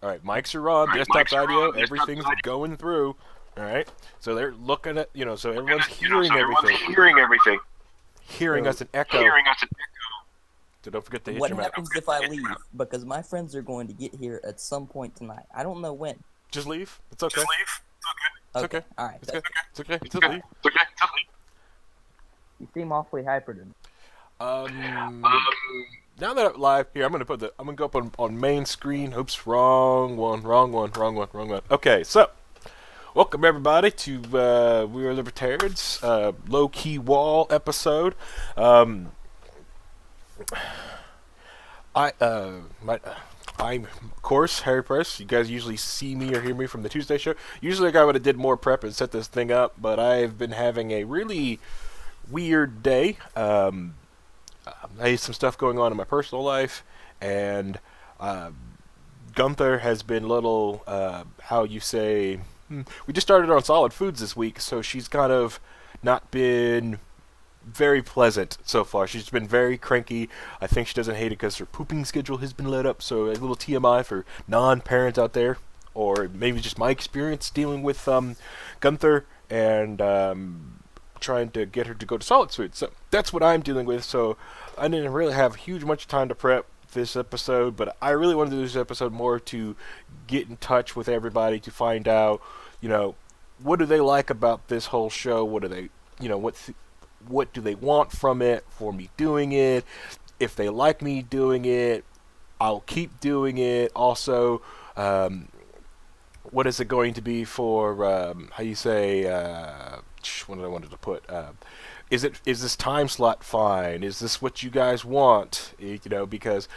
All right, mics are on, desktop's audio, everything's going through. All right, so they're looking at, so everyone's hearing everything, hearing So us in echo. So don't forget to hit what your mouth. happens if I leave? Because my friends are going to get here at some point tonight. I don't know when. Just leave. It's okay. It's okay. All right. It's okay. It's okay. Just leave. You seem awfully hyper to me. Now that I'm live here, I'm gonna go up on main screen. Oops, wrong one. Okay, so welcome everybody to We Are Libertarians, low key WAL episode. I'm of course Harry Price. You guys usually see me or hear me from the Tuesday show. Usually, a guy would have did more prep and set this thing up, but I've been having a really weird day. I had some stuff going on in my personal life, and Gunther has been little, how you say, we just started on solid foods this week, so she's kind of not been very pleasant so far. She's been very cranky. I think she doesn't hate it because her pooping schedule has been let up, so a little TMI for non-parents out there, or maybe just my experience dealing with Gunther and trying to get her to go to solid food. So that's what I'm dealing with. So I didn't really have much time to prep this episode, but I really wanted to do this episode more to get in touch with everybody to find out, what do they like about this whole show? What do they, what do they want from it for me doing it? If they like me doing it, I'll keep doing it. Also, what is it going to be for, how you say, what did I wanted to put? Is this time slot fine? Is this what you guys want? Because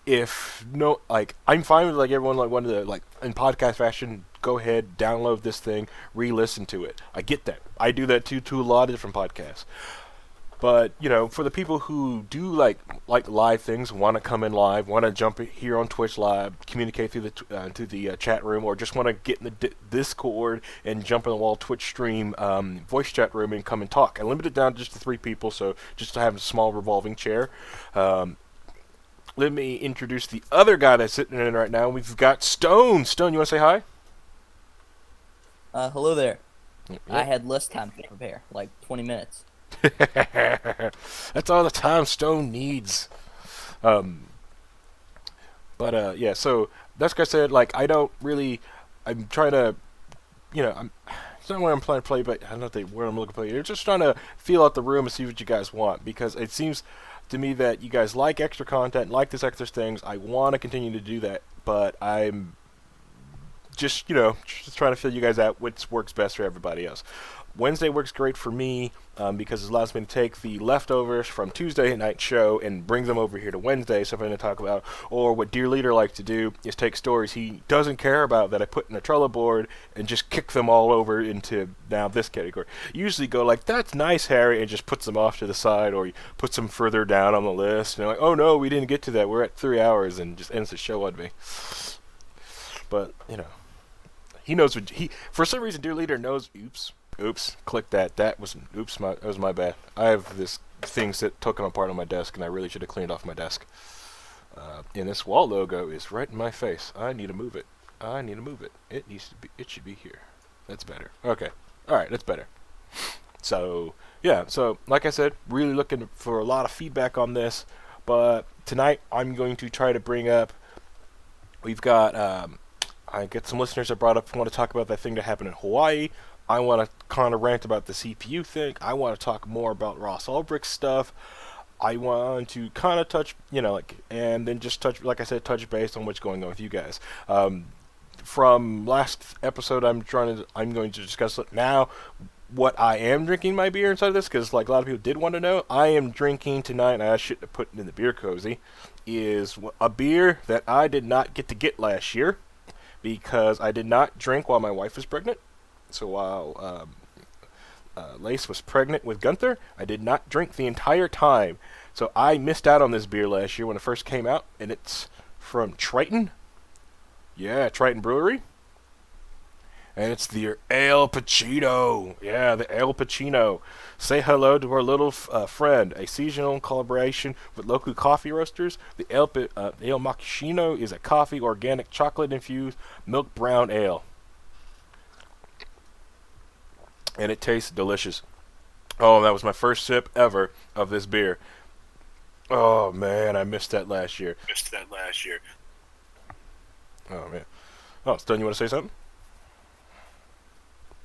if no, I'm fine with everyone wanted to in podcast fashion, go ahead, download this thing, re-listen to it. I get that. I do that too to a lot of different podcasts. But for the people who do like live things, want to come in live, want to jump here on Twitch live, communicate through the chat room, or just want to get in the Discord and jump in the WAL Twitch stream voice chat room and come and talk. I limited it down to just to 3 people, so just to have a small revolving chair. Let me introduce the other guy that's sitting in right now. We've got Stone. Stone, you want to say hi? Hello there. Yep. I had less time to prepare, like 20 minutes. That's all the time Stone needs. Yeah, so that's like I said, I don't really, I'm trying to, it's not where I'm trying to play, but I don't know the word I'm looking for. You're just trying to feel out the room and see what you guys want, because it seems to me that you guys like extra content, like this extra things. I want to continue to do that, but I'm just trying to feel you guys out what works best for everybody else. Wednesday works great for me because it allows me to take the leftovers from Tuesday night show and bring them over here to Wednesday, something to talk about. Or what Dear Leader likes to do is take stories he doesn't care about that I put in a Trello board and just kick them all over into now this category. Usually go that's nice, Harry, and just puts them off to the side, or he puts them further down on the list. And oh no, we didn't get to that. We're at 3 hours, and just ends the show on me. But he knows what for some reason Dear Leader knows. Oops, click that. That was my bad. I have this thing taken apart on my desk, and I really should have cleaned off my desk. And this WAL logo is right in my face. I need to move it. It should be here. That's better. Okay. All right, that's better. So, yeah. So, like I said, really looking for a lot of feedback on this. But tonight, I'm going to try to bring up. We've got. I get some listeners that brought up want to talk about that thing that happened in Hawaii. I want to kind of rant about the CPU thing. I want to talk more about Ross Ulbricht stuff. I want to kind of touch, and then just touch, like I said, touch base on what's going on with you guys. From last episode, I'm going to discuss it now. What I am drinking my beer inside of this, because a lot of people did want to know, I am drinking tonight, and I shouldn't have put it in the beer cozy, is a beer that I did not get last year because I did not drink while my wife was pregnant. So while Lace was pregnant with Gunther, I did not drink the entire time. So I missed out on this beer last year when it first came out, and it's from Triton. Yeah, Triton Brewery. And it's the El Pacino. Yeah, the El Pacino. Say hello to our little friend, a seasonal collaboration with local coffee roasters. The El Macchiato is a coffee, organic, chocolate-infused, milk brown ale. And it tastes delicious. Oh, that was my first sip ever of this beer. Oh, man, I missed that last year. Oh, man. Oh, Stone, you want to say something?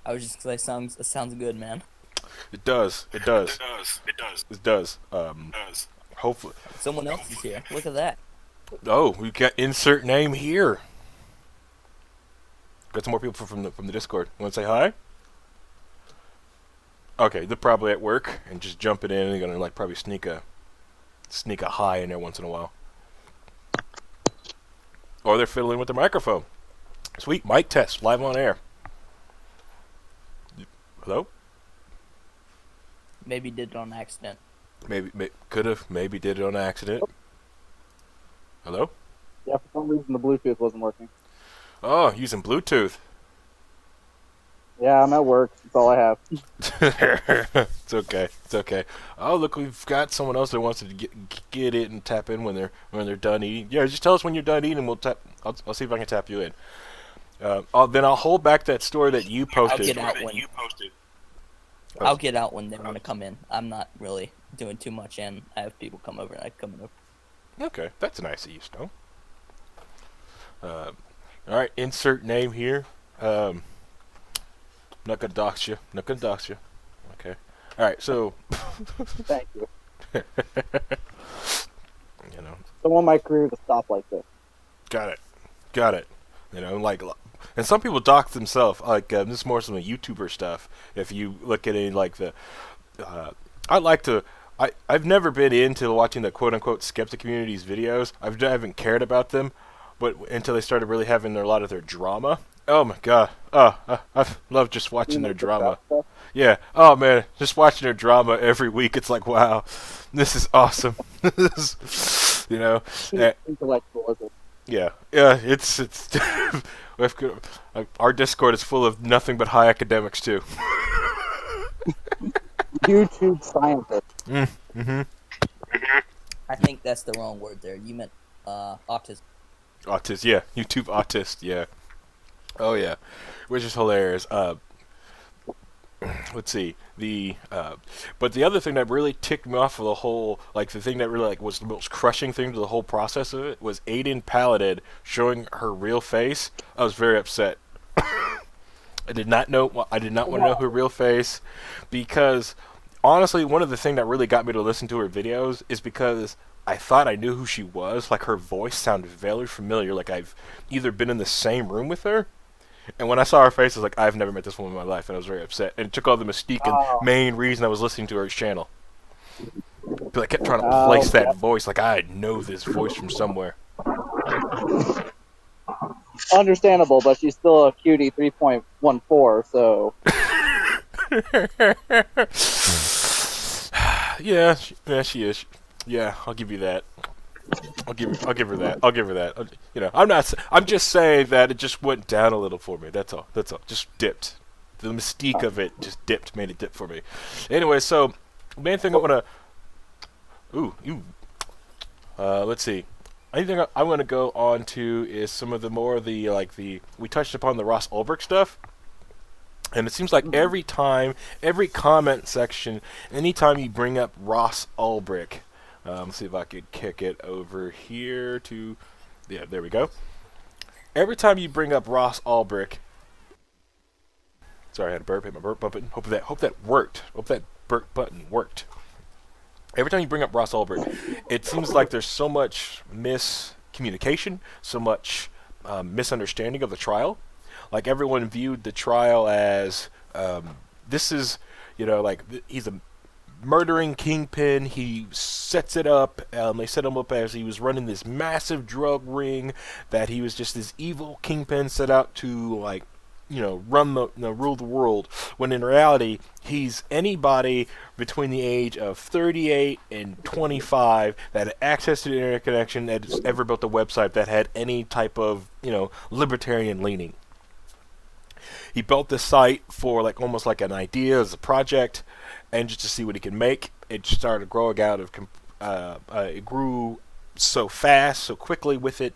I was just gonna say, it sounds good, man. It does. It does. It does. Hopefully. Someone else is here. Look at that. Oh, we got insert name here. Got some more people from the Discord. You want to say hi? Okay, they're probably at work and just jumping in and they're gonna like probably sneak a hi in there once in a while. Or they're fiddling with their microphone. Sweet, mic test, live on air. Hello? Maybe did it on accident. Maybe could have, maybe did it on accident. Hello? Yeah, for some reason the Bluetooth wasn't working. Oh, using Bluetooth. Yeah, I'm at work. That's all I have. It's okay. It's okay. Oh, look, we've got someone else that wants to get it and tap in when they're done eating. Yeah, just tell us when you're done eating. We'll tap. I'll see if I can tap you in. Then I'll hold back that story that you posted. I'll get out when they want to come in. I'm not really doing too much, and I have people come over and I come over. Okay, that's nice of you, Stone. All right, insert name here. Not gonna dox you. Okay. All right, so. Thank you. You know. Don't want my career to stop like this. Got it. You know, like, and some people dox themselves. Like this is more some of the YouTuber stuff. If you look at it, like the, I've never been into watching the quote unquote skeptic community's videos. I haven't cared about them, but until they started really having a lot of their drama. Oh my god. I love just watching their drama. Yeah. Oh man, just watching their drama every week. It's like, wow, this is awesome. You know. Intellectualism. Yeah. It's our Discord is full of nothing but high academics too. YouTube scientists. Mm-hmm. I think that's the wrong word there. You meant autism. Autist, yeah. YouTube autist, yeah. Oh yeah, which is hilarious. Let's see but the other thing that really ticked me off of the whole, like the thing that really like was the most crushing thing to the whole process of it was Aiden Paladin showing her real face. I was very upset. I did not want to know her real face because honestly, one of the things that really got me to listen to her videos is because I thought I knew who she was. Like her voice sounded very familiar. Like I've either been in the same room with her. And when I saw her face, I was like, I've never met this woman in my life, and I was very upset. And it took all the mystique and main reason I was listening to her channel. But I kept trying to place that voice, like I know this voice from somewhere. Understandable, but she's still a cutie 3.14, so. Yeah, she is. Yeah, I'll give you that. I'll give her that. You know, I'm just saying that it just went down a little for me. That's all. Just dipped. The mystique of it just made it dip for me. Anyway, so main thing I want to. Let's see. Anything I want to go on to is some of the more we touched upon the Ross Ulbricht stuff. And it seems like every comment section, anytime you bring up Ross Ulbricht. Let's see if I could kick it over here to... Yeah, there we go. Every time you bring up Ross Ulbricht... Sorry, I had a burp. Hit my burp button. Hope that worked. Hope that burp button worked. Every time you bring up Ross Ulbricht, it seems like there's so much miscommunication, so much misunderstanding of the trial. Like, everyone viewed the trial as... this is, like, he's a... murdering kingpin. He sets it up. They set him up as he was running this massive drug ring, that he was just this evil kingpin set out to rule the world, when in reality he's anybody between the age of 38 and 25 that had access to the internet connection, that has ever built a website that had any type of libertarian leaning. He built this site for like almost like an idea as a project, and just to see what he can make. It started growing out of. It grew so fast, so quickly with it,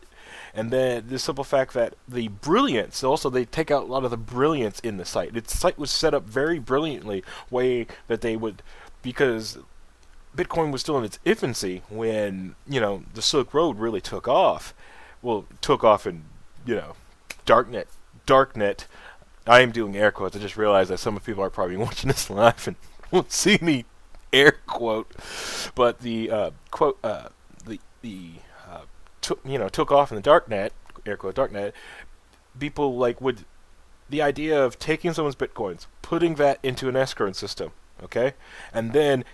and then the simple fact that the brilliance. Also, they take out a lot of the brilliance in the site. The site was set up very brilliantly, way that they would, because Bitcoin was still in its infancy when the Silk Road really took off. Well, took off in darknet. I am doing air quotes. I just realized that some of the people are probably watching this live and won't see me air quote, but the quote took off in the darknet, air quote darknet. People would the idea of taking someone's bitcoins, putting that into an escrow system, okay, and then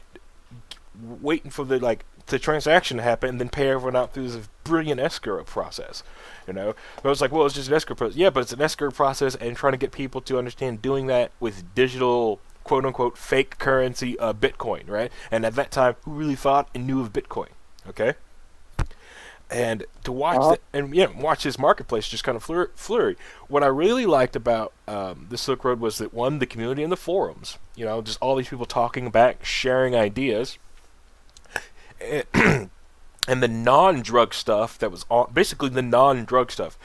waiting for the transaction to happen, and then pay everyone out through this brilliant escrow process. But it's like, well, it's just an escrow process. Yeah, but it's an escrow process, and trying to get people to understand doing that with digital, quote-unquote, fake currency, Bitcoin, right? And at that time, who really thought and knew of Bitcoin, okay? And to watch watch this marketplace just kind of flurry. What I really liked about the Silk Road was that, one, the community and the forums, just all these people talking back, sharing ideas, and the non-drug stuff that was basically the non-drug stuff.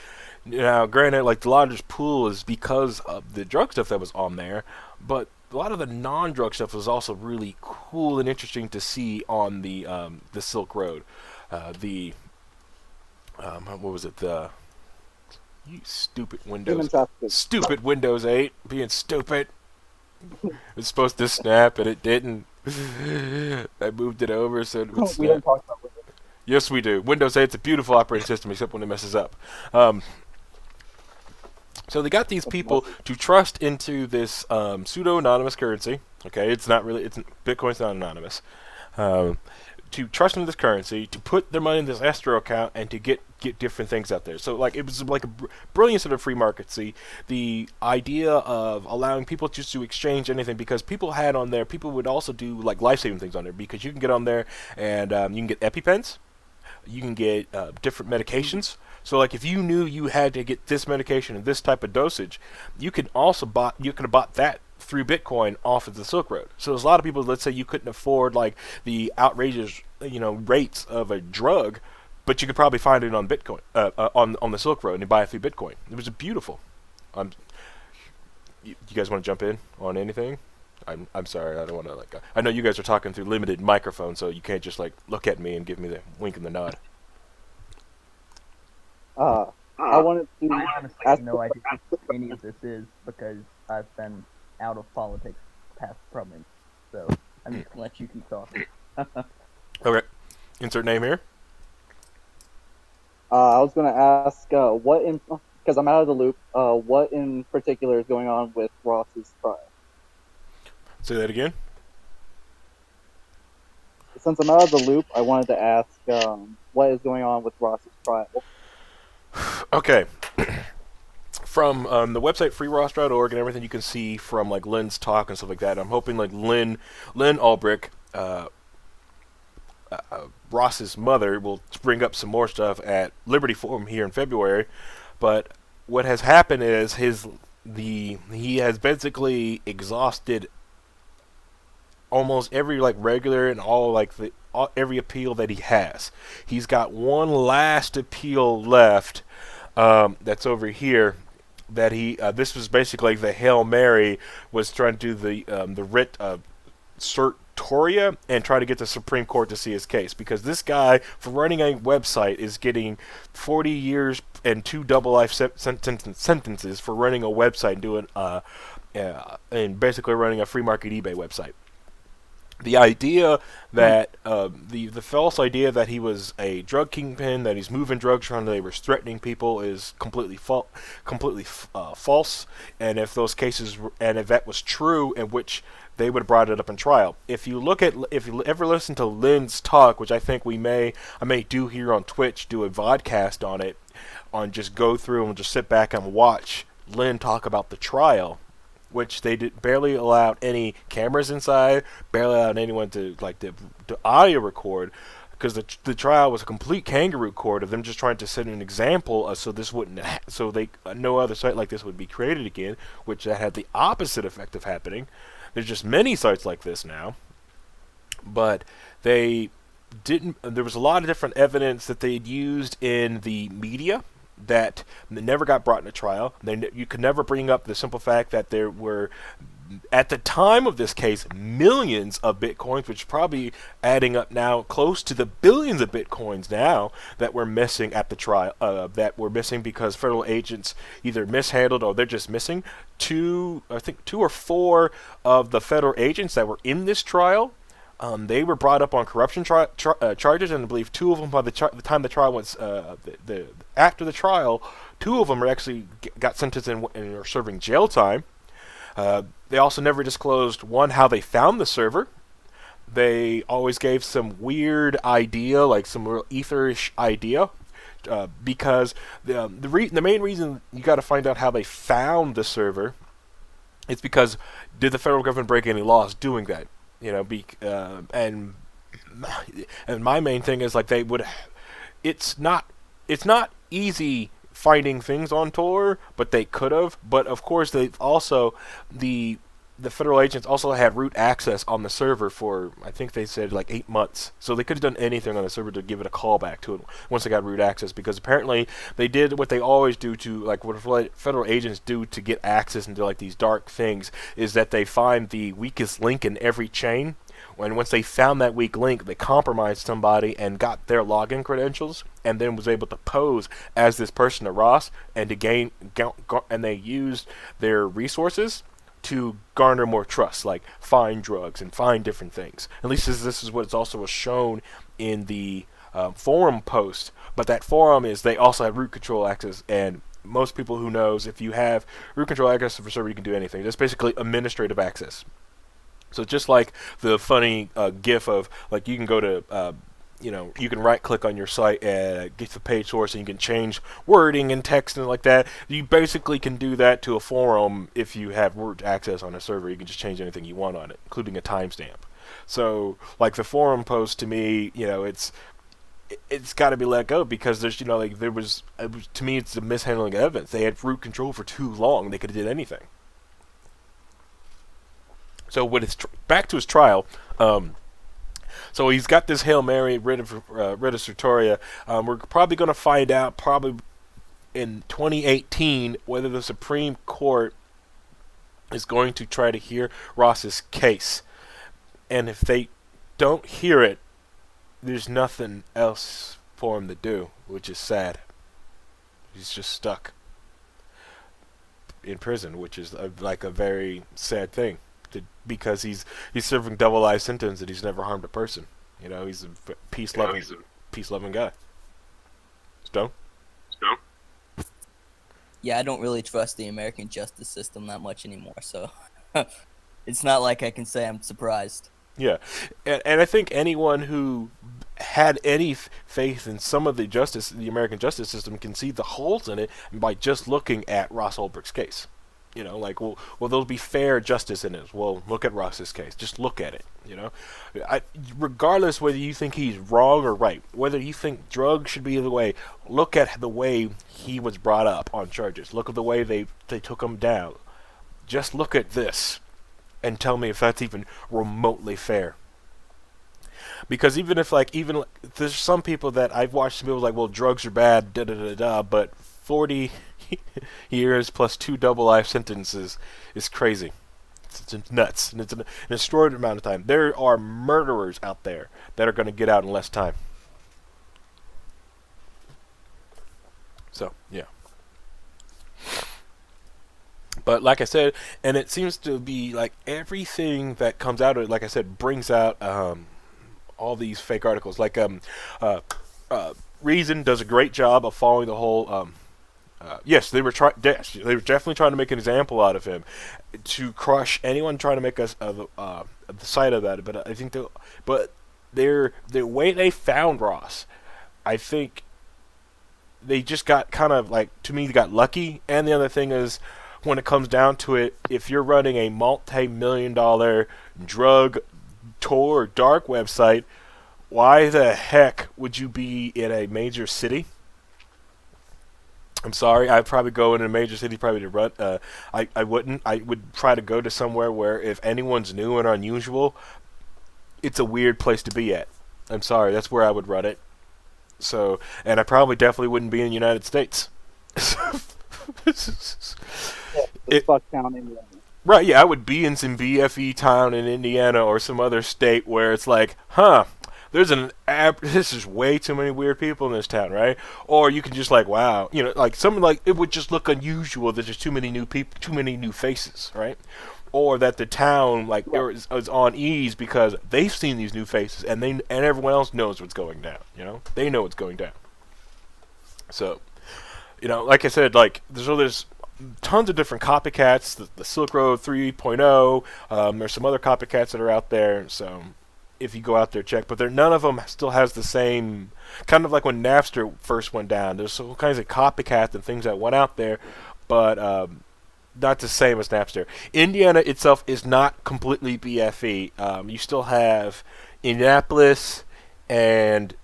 Now, granted, the largest pool is because of the drug stuff that was on there, but a lot of the non-drug stuff was also really cool and interesting to see on the Silk Road. What was it? You stupid Windows. Stupid Windows 8 being stupid. It's supposed to snap and it didn't. I moved it over so it would snap. We don't talk about Windows. Yes, we do. Windows 8's a beautiful operating system, except when it messes up. So they got these people to trust into this pseudo-anonymous currency. Okay, Bitcoin's not anonymous. To trust into this currency, to put their money in this escrow account, and to get different things out there. So it was like a brilliant sort of free market. See, the idea of allowing people just to exchange anything, because people would also do life-saving things on there, because you can get on there and you can get EpiPens, you can get different medications. So if you knew you had to get this medication and this type of dosage, you could have bought that through Bitcoin off of the Silk Road. So there's a lot of people, let's say you couldn't afford the outrageous rates of a drug, but you could probably find it on Bitcoin on the Silk Road and buy it through Bitcoin. It was beautiful. You guys want to jump in on anything? I'm sorry, I don't want to I know you guys are talking through limited microphone, so you can't just look at me and give me the wink and the nod. I wanted to honestly ask no idea what any of this is, because I've been out of politics past probably. So I'm just gonna let you keep talking. Okay. Insert name here. I was going to ask because I'm out of the loop, what in particular is going on with Ross's trial? Say that again. Since I'm out of the loop, I wanted to ask what is going on with Ross's trial. Okay. From the website freeross.org and everything you can see from Lynn's talk and stuff like that, I'm hoping Lynn Ulbricht, Ross's mother, will bring up some more stuff at Liberty Forum here in February. But what has happened is he has basically exhausted almost every regular and every appeal that he has. He's got one last appeal left, that's over here. That this was basically the Hail Mary, was trying to do the writ certoria and try to get the Supreme Court to see his case, because this guy, for running a website, is getting 40 years and 2 double life sentences for running a website and doing and basically running a free market eBay website. The idea that the false idea that he was a drug kingpin, that he's moving drugs around, that he was threatening people, is completely false. And if those cases and if that was true, in which they would have brought it up in trial. If you ever listen to Lynn's talk, which I think I may do here on Twitch, do a vodcast on it, just go through and just sit back and watch Lynn talk about the trial, which they barely allowed any cameras inside, barely allowed anyone to audio record, because the trial was a complete kangaroo court of them just trying to set an example, so this wouldn't, so they no other site like this would be created again, which that had the opposite effect of happening. There's just many sites like this now, but they didn't. There was a lot of different evidence that they'd used in the media that never got brought into trial. You could never bring up the simple fact that there were, at the time of this case, millions of bitcoins, which is probably adding up now close to the billions of bitcoins now that were missing at the trial, that were missing because federal agents either mishandled or they're just missing. I think two or four of the federal agents that were in this trial, they were brought up on corruption charges, and I believe two of them, by the time the trial went, after the trial, two of them were actually got sentenced and are serving jail time. They also never disclosed, one, how they found the server. They always gave some weird idea, like some real etherish idea, because the main reason you got to find out how they found the server is because did the federal government break any laws doing that? And my main thing is like they would. It's not easy finding things on Tor, but they could have. But of course, they've also the federal agents also had root access on the server for, I think they said, like 8 months. So they could have done anything on the server to give it a callback to it once they got root access, because apparently they did what they always do to, like, what federal agents do to get access into like these dark things, is that they find the weakest link in every chain. When once they found that weak link, they compromised somebody and got their login credentials, and then was able to pose as this person to Ross and to and they used their resources to garner more trust, like find drugs and find different things. At least this is what it's also shown in the forum post. But that forum is, they also have root control access, and most people who knows, if you have root control access to a server, you can do anything. That's basically administrative access. So just like the funny GIF of, like, you can go to you can right-click on your site and get the page source, and you can change wording and text and like that. You basically can do that to a forum if you have root access on a server. You can just change anything you want on it, including a timestamp. So, like, the forum post, to me, it's got to be let go, because there's, to me, it's the mishandling of evidence. They had root control for too long. They could have did anything. So when it's back to his trial, so he's got this Hail Mary writ of certoria. We're probably going to find out probably in 2018 whether the Supreme Court is going to try to hear Ross's case. And if they don't hear it, there's nothing else for him to do, which is sad. He's just stuck in prison, which is like a very sad thing. Because he's serving double life sentence and he's never harmed a person. He's a peace-loving guy. Stone? Yeah, I don't really trust the American justice system that much anymore, so it's not like I can say I'm surprised. Yeah, and I think anyone who had any faith in some of the American justice system can see the holes in it by just looking at Ross Ulbricht's case. Will there'll be fair justice in it? Well, look at Ross's case. Just look at it. Regardless whether you think he's wrong or right, whether you think drugs should be the way, look at the way he was brought up on charges. Look at the way they took him down. Just look at this and tell me if that's even remotely fair. Because even there's some people that I've watched, some people like, well, drugs are bad, but 40 years plus 2 double life sentences is crazy. It's nuts, and it's an extraordinary amount of time. There are murderers out there that are going to get out in less time. So, yeah. But like I said, and it seems to be like everything that comes out of it, like I said, brings out all these fake articles. Like Reason does a great job of following the whole. Yes, they were definitely trying to make an example out of him to crush anyone trying to make us the sight of that. But I think the way they found Ross, I think they just got kind of like, to me, they got lucky. And the other thing is, when it comes down to it, if you're running a multi-million-dollar drug Tor or dark website, why the heck would you be in a major city? I'm sorry, I'd probably go in a major city probably to run. I wouldn't. I would try to go to somewhere where if anyone's new and unusual, it's a weird place to be at. I'm sorry, that's where I would run it. So, and I probably definitely wouldn't be in the United States. Yeah, the It- fuck town Indiana. Right, yeah, I would be in some BFE town in Indiana or some other state where it's like, huh, this is way too many weird people in this town, right? Or you can just like, wow, like something like it would just look unusual that there's too many new people, too many new faces, right? Or that the town like is on ease because they've seen these new faces and everyone else knows what's going down, They know what's going down. So, like I said, like there's tons of different copycats. The Silk Road 3.0. There's some other copycats that are out there. So if you go out there, check. But none of them still has the same kind of like when Napster first went down. There's all kinds of copycats and things that went out there, but not the same as Napster. Indiana itself is not completely BFE. You still have Indianapolis and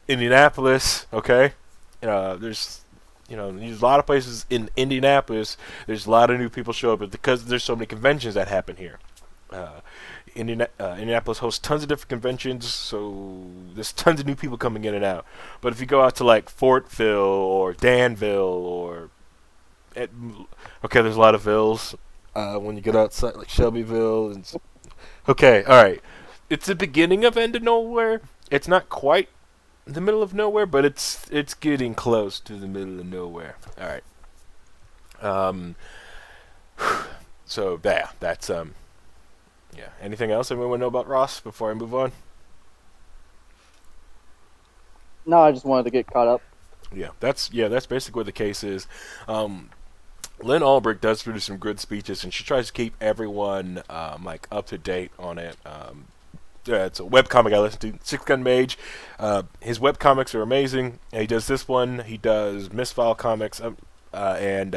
Indianapolis. Okay, there's there's a lot of places in Indianapolis. There's a lot of new people show up because there's so many conventions that happen here. Indianapolis hosts tons of different conventions, so there's tons of new people coming in and out. But if you go out to like Fortville or Danville or there's a lot of villes when you get outside like Shelbyville okay, all right. It's the beginning of end of nowhere. It's not quite the middle of nowhere, but it's getting close to the middle of nowhere. All right. So yeah, that's yeah. Anything else anyone want to know about Ross before I move on? No, I just wanted to get caught up. Yeah, that's basically what the case is. Lynn Ulbricht does produce some good speeches, and she tries to keep everyone like up to date on it. It's a webcomic I listen to, Six Gun Mage. His webcomics are amazing. He does this one. He does Misfile comics, and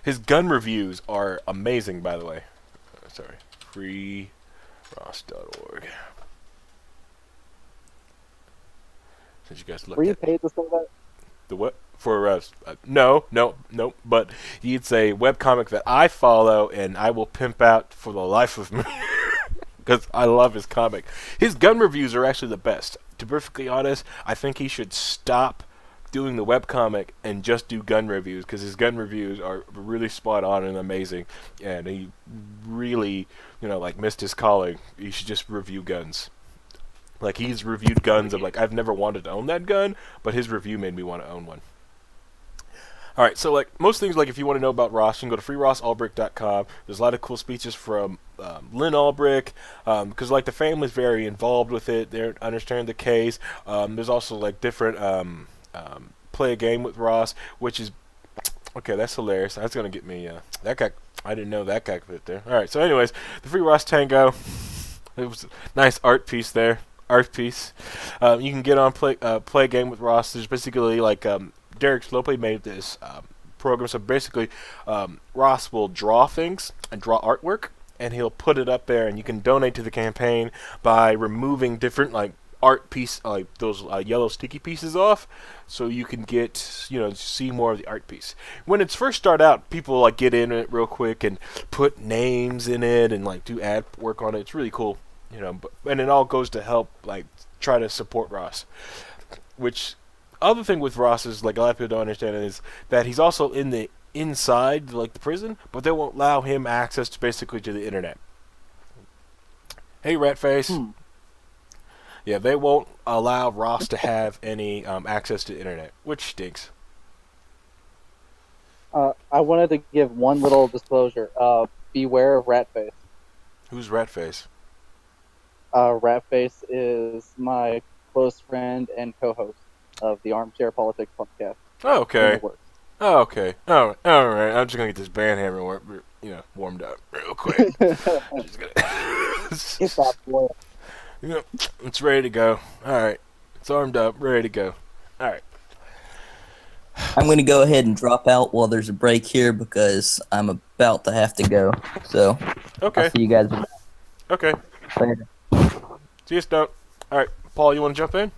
his gun reviews are amazing. By the way, sorry, freeross.org. Since you guys looked Were you at paid to say that? the what for? No. But it's a webcomic that I follow, and I will pimp out for the life of me. Because I love his comic. His gun reviews are actually the best. To be perfectly honest, I think he should stop doing the webcomic and just do gun reviews, because his gun reviews are really spot on and amazing. And he really, like missed his calling. He should just review guns. Like he's reviewed guns of like I've never wanted to own that gun, but his review made me want to own one. All right, so like most things, like if you want to know about Ross, you can go to freerossulbricht.com. There's a lot of cool speeches from Lynn Ulbricht, because like the family's very involved with it. They understand the case. There's also like different play a game with Ross, which is okay. That's hilarious. That's gonna get me. That guy. I didn't know that guy fit there. All right. So, anyways, the Free Ross Tango. It was a nice art piece there. Art piece. You can get on play a game with Ross. There's basically like Derek Slopey made this program. So basically, Ross will draw things and draw artwork, and he'll put it up there, and you can donate to the campaign by removing different like art piece, like those yellow sticky pieces off, so you can get see more of the art piece. When it's first start out, people like get in it real quick and put names in it and like do ad work on it. It's really cool, and it all goes to help like try to support Ross. Which other thing with Ross is like a lot of people don't understand is that he's also in the inside like the prison, but they won't allow him access to basically to the internet. Hey, Ratface. Yeah, they won't allow Ross to have any access to the internet, which stinks. I wanted to give one little disclosure. Beware of Ratface. Who's Ratface? Ratface is my close friend and co-host of the Armchair Politics podcast. Oh, okay. In the works. Oh, okay. Oh, all right. I'm just gonna get this bandhammer warmed up real quick. Just gonna Get that boy. It's ready to go. All right. It's armed up, ready to go. All right. I'm going to go ahead and drop out while there's a break here because I'm about to have to go. So, Okay. I'll see you guys Okay. later. See you, Stone. All right. Paul, you want to jump in?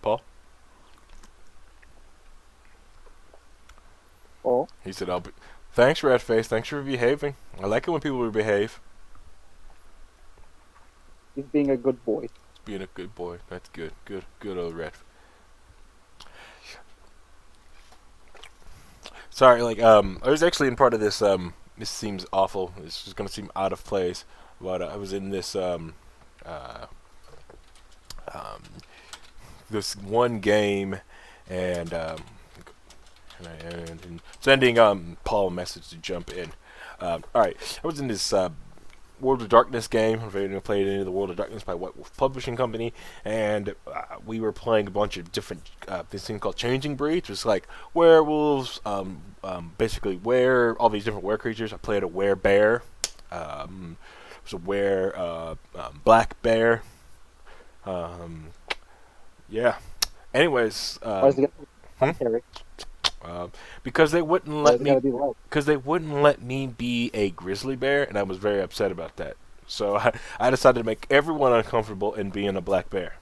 Paul? Oh, He said, "I'll be." Thanks, Redface. Thanks for behaving. I like it when people behave. he's being a good boy. Being a good boy. That's good. Good old Red. Sorry, I was actually in part of this. This seems awful. This is gonna seem out of place, but I was in this uh, um, this one game, and and sending Paul a message to jump in. All right, I was in this World of Darkness game. I've ever played any of the World of Darkness by White Wolf Publishing Company, and we were playing a bunch of different this thing called Changing Breeds. It's like werewolves, basically all these different were creatures. I played a were bear, was a were black bear. Yeah. Anyways, Why is it gonna be Harry? because they wouldn't Why let is it me gotta be light? because they wouldn't let me be a grizzly bear, and I was very upset about that. So I decided to make everyone uncomfortable and being a black bear.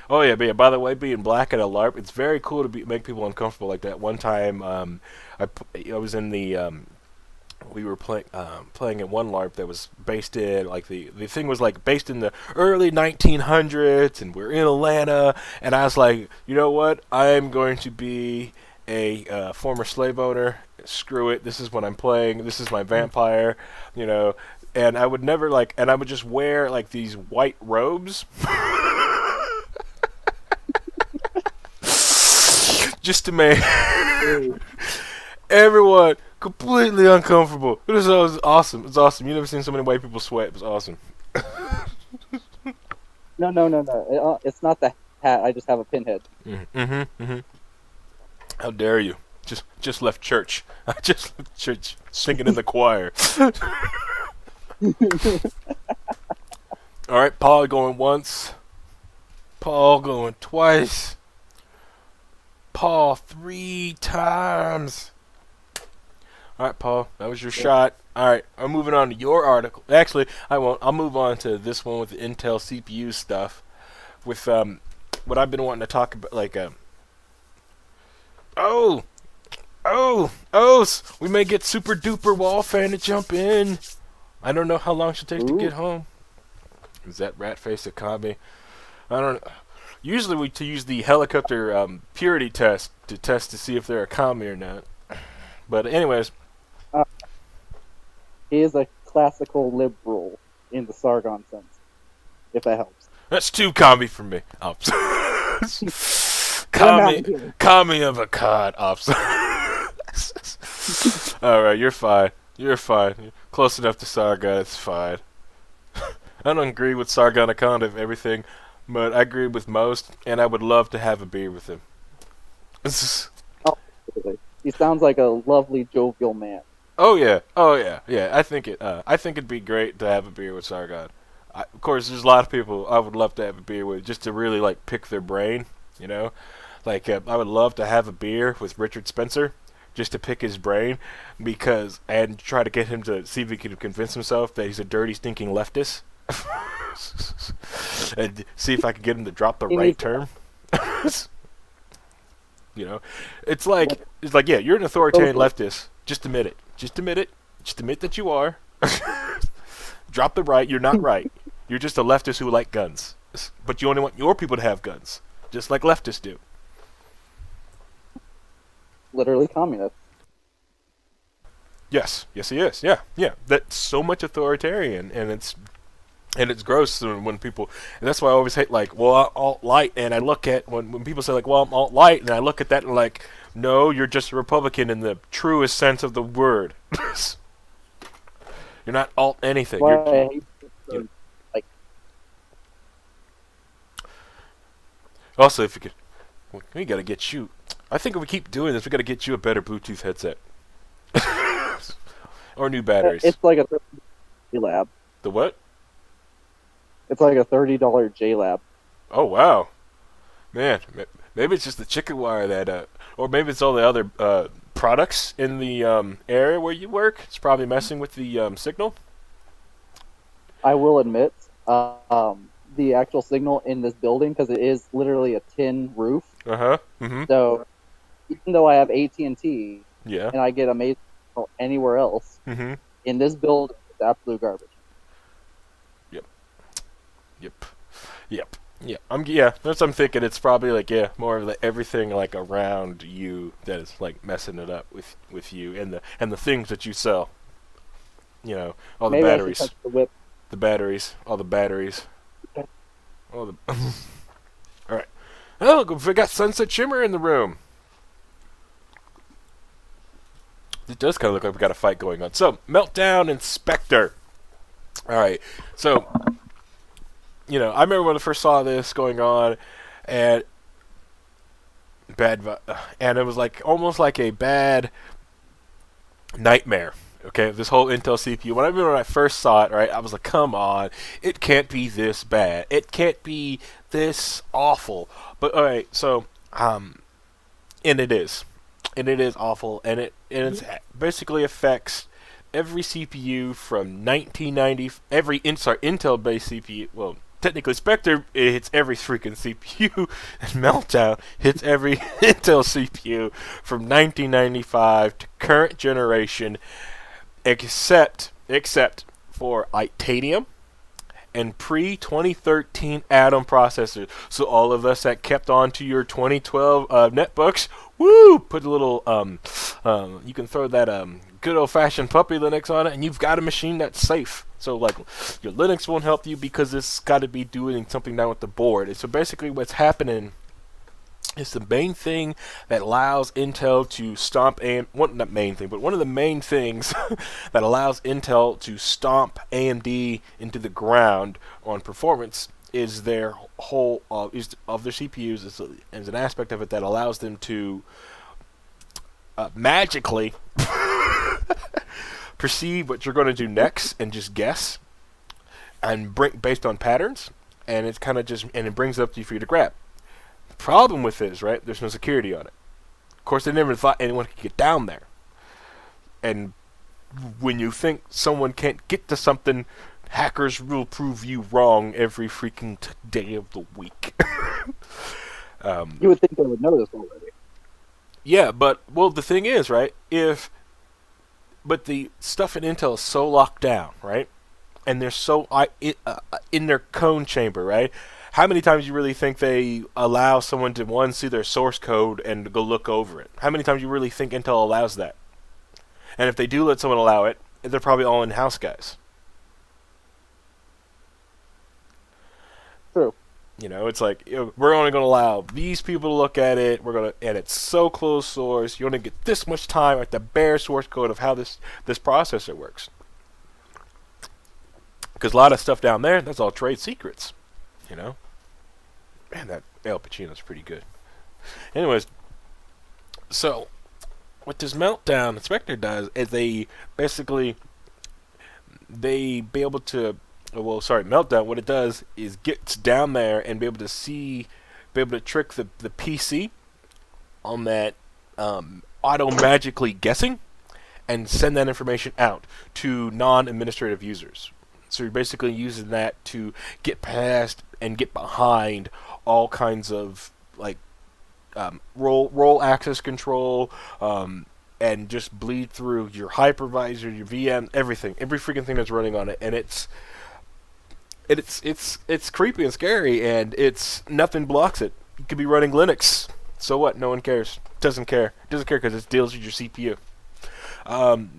Oh yeah, but yeah, by the way, being black at a LARP, it's very cool to make people uncomfortable like that. One time, I was in the we were playing at one LARP that was based in the thing was like based in the early 1900s, and we're in Atlanta, and I was like, you know what, I'm going to be a former slave owner. Screw it, this is what I'm playing. This is my vampire, you know. And I would never and I would just wear these white robes. Just to make everyone completely uncomfortable. It was awesome. It's awesome. You never seen so many white people sweat. It was awesome. No. It's not the hat. I just have a pinhead. How dare you? Just left church. I just left church singing in the choir. All right, Paul going once. Paul going twice. Paul 3 times. All right, Paul, that was your shot. All right, I'm moving on to your article. Actually, I won't. I'll move on to this one with the Intel CPU stuff. With what I've been wanting to talk about, we may get Super Duper Wall fan to jump in. I don't know how long she'll take to get home. Is that Ratface a Kami? I don't know. Usually we use the helicopter purity test to see if they're a Kami or not. But anyways. He is a classical liberal in the Sargon sense, if that helps. That's too Kami for me. Oh. Kami of a cod. Alright, you're fine. You're fine. You're close enough to Sargon, it's fine. I don't agree with Sargon Akanda of everything, but I agree with most, and I would love to have a beer with him. He sounds like a lovely, jovial man. Oh yeah. I think it'd be great to have a beer with Sargon. Of course, there's a lot of people I would love to have a beer with, just to really pick their brain. You know, I would love to have a beer with Richard Spencer, just to pick his brain, and try to get him to see if he can convince himself that he's a dirty, stinking leftist. And see if I can get him to drop the right term. You know, it's like yeah, you're an authoritarian leftist. Just admit it. Just admit it. Just admit that you are. Drop the right. You're not right. You're just a leftist who like guns, but you only want your people to have guns, just like leftists do. Literally communist. Yes, he is. Yeah. That's so much authoritarian, and it's gross when people. And that's why I always hate alt-light. And I look at when people say I'm alt-light, and I look at that and no, you're just a Republican in the truest sense of the word. You're not alt anything. Also, if you could, we gotta get you. I think if we keep doing this, we gotta get you a better Bluetooth headset. Or new batteries. It's like a JLab. The what? It's like a $30 JLab. Oh wow, man. Maybe it's just the chicken wire that, or maybe it's all the other products in the area where you work. It's probably messing with the signal. I will admit, the actual signal in this building, because it is literally a tin roof. Uh-huh. Mm-hmm. So even though I have AT&T Yeah. and I get amazing signal anywhere else, Mm-hmm. in this building, it's absolute garbage. Yep. Yep. Yeah. That's what I'm thinking. It's probably like more of the everything like around you that is like messing it up with you and the things that you sell. You know, all the Maybe I should batteries. touch the whip. The batteries. All the batteries. All the Alright. Oh, look, we got Sunset Shimmer in the room. It does kind of look like we got a fight going on. So, Meltdown Inspector. Alright. So, I remember when I first saw this going on, and and it was like almost like a bad nightmare. Okay, this whole Intel CPU. When I first saw it, right, I was like, "Come on, it can't be this bad. It can't be this awful." But all right, so and it is awful, and it basically affects every CPU from 1990. Every Intel-based CPU. Well, technically, Spectre hits every freaking CPU, and Meltdown hits every Intel CPU from 1995 to current generation, except for Itanium and pre-2013 Atom processors. So all of us that kept on to your 2012 netbooks, woo! Put a little you can throw that good old-fashioned puppy Linux on it, and you've got a machine that's safe. So like your Linux won't help you because it's got to be doing something down with the board. And so basically, what's happening is the main thing that allows Intel to stomp not main thing, but one of the main things that allows Intel to stomp AMD into the ground on performance is their whole of their CPUs is an aspect of it that allows them to magically perceive what you're going to do next and just guess and based on patterns, and it's kind of it brings it up to you for you to grab. Problem with it is, right, there's no security on it. Of course, they never thought anyone could get down there. And when you think someone can't get to something, hackers will prove you wrong every freaking day of the week. You would think they would know this already. Yeah, but, the thing is, right, but the stuff in Intel is so locked down, right, and they're so in their cone chamber, right. How many times do you really think they allow someone to, see their source code and go look over it? How many times do you really think Intel allows that? And if they do let someone allow it, they're probably all in-house guys. True. It's like, we're only going to allow these people to look at it, and it's so closed source, you only get this much time at the bare source code of how this processor works. Because a lot of stuff down there, that's all trade secrets. Man, that El Pacino's pretty good. Anyways, so what this Meltdown Inspector does is Meltdown, what it does is gets down there and be able to trick the PC on that auto-magically guessing and send that information out to non-administrative users. So you're basically using that to get past and get behind all kinds of role access control, and just bleed through your hypervisor, your VM, everything, every freaking thing that's running on it, and it's creepy and scary, and nothing blocks it. You could be running Linux, so what? No one cares. Doesn't care because it deals with your CPU.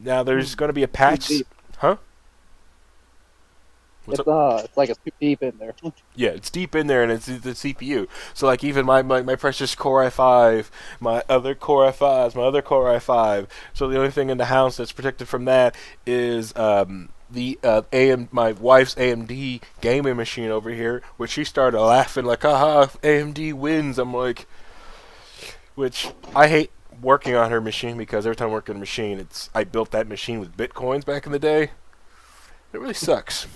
Now there's going to be a patch, huh? It's like it's too deep in there. Yeah, it's deep in there, and it's the CPU. So, like, even my precious Core i5, my other Core i5s, my other Core i5. So the only thing in the house that's protected from that is my wife's AMD gaming machine over here, which she started laughing like, "Haha, AMD wins." I'm like, which I hate working on her machine because every time I work on a machine, I built that machine with bitcoins back in the day. It really sucks.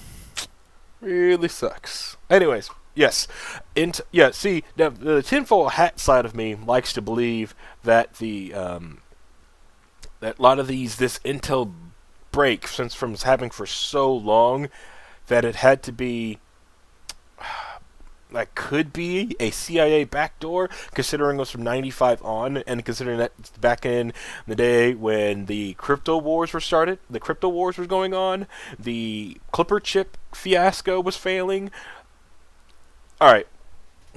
Really sucks. Anyways, yes. See, now, the tinfoil hat side of me likes to believe that the that a lot of this intel break, since from happening for so long, that it had to be, that could be a CIA backdoor, considering it was from 95 on, and considering that back in the day when the crypto wars were started, the crypto wars was going on, the Clipper chip fiasco was failing. Alright,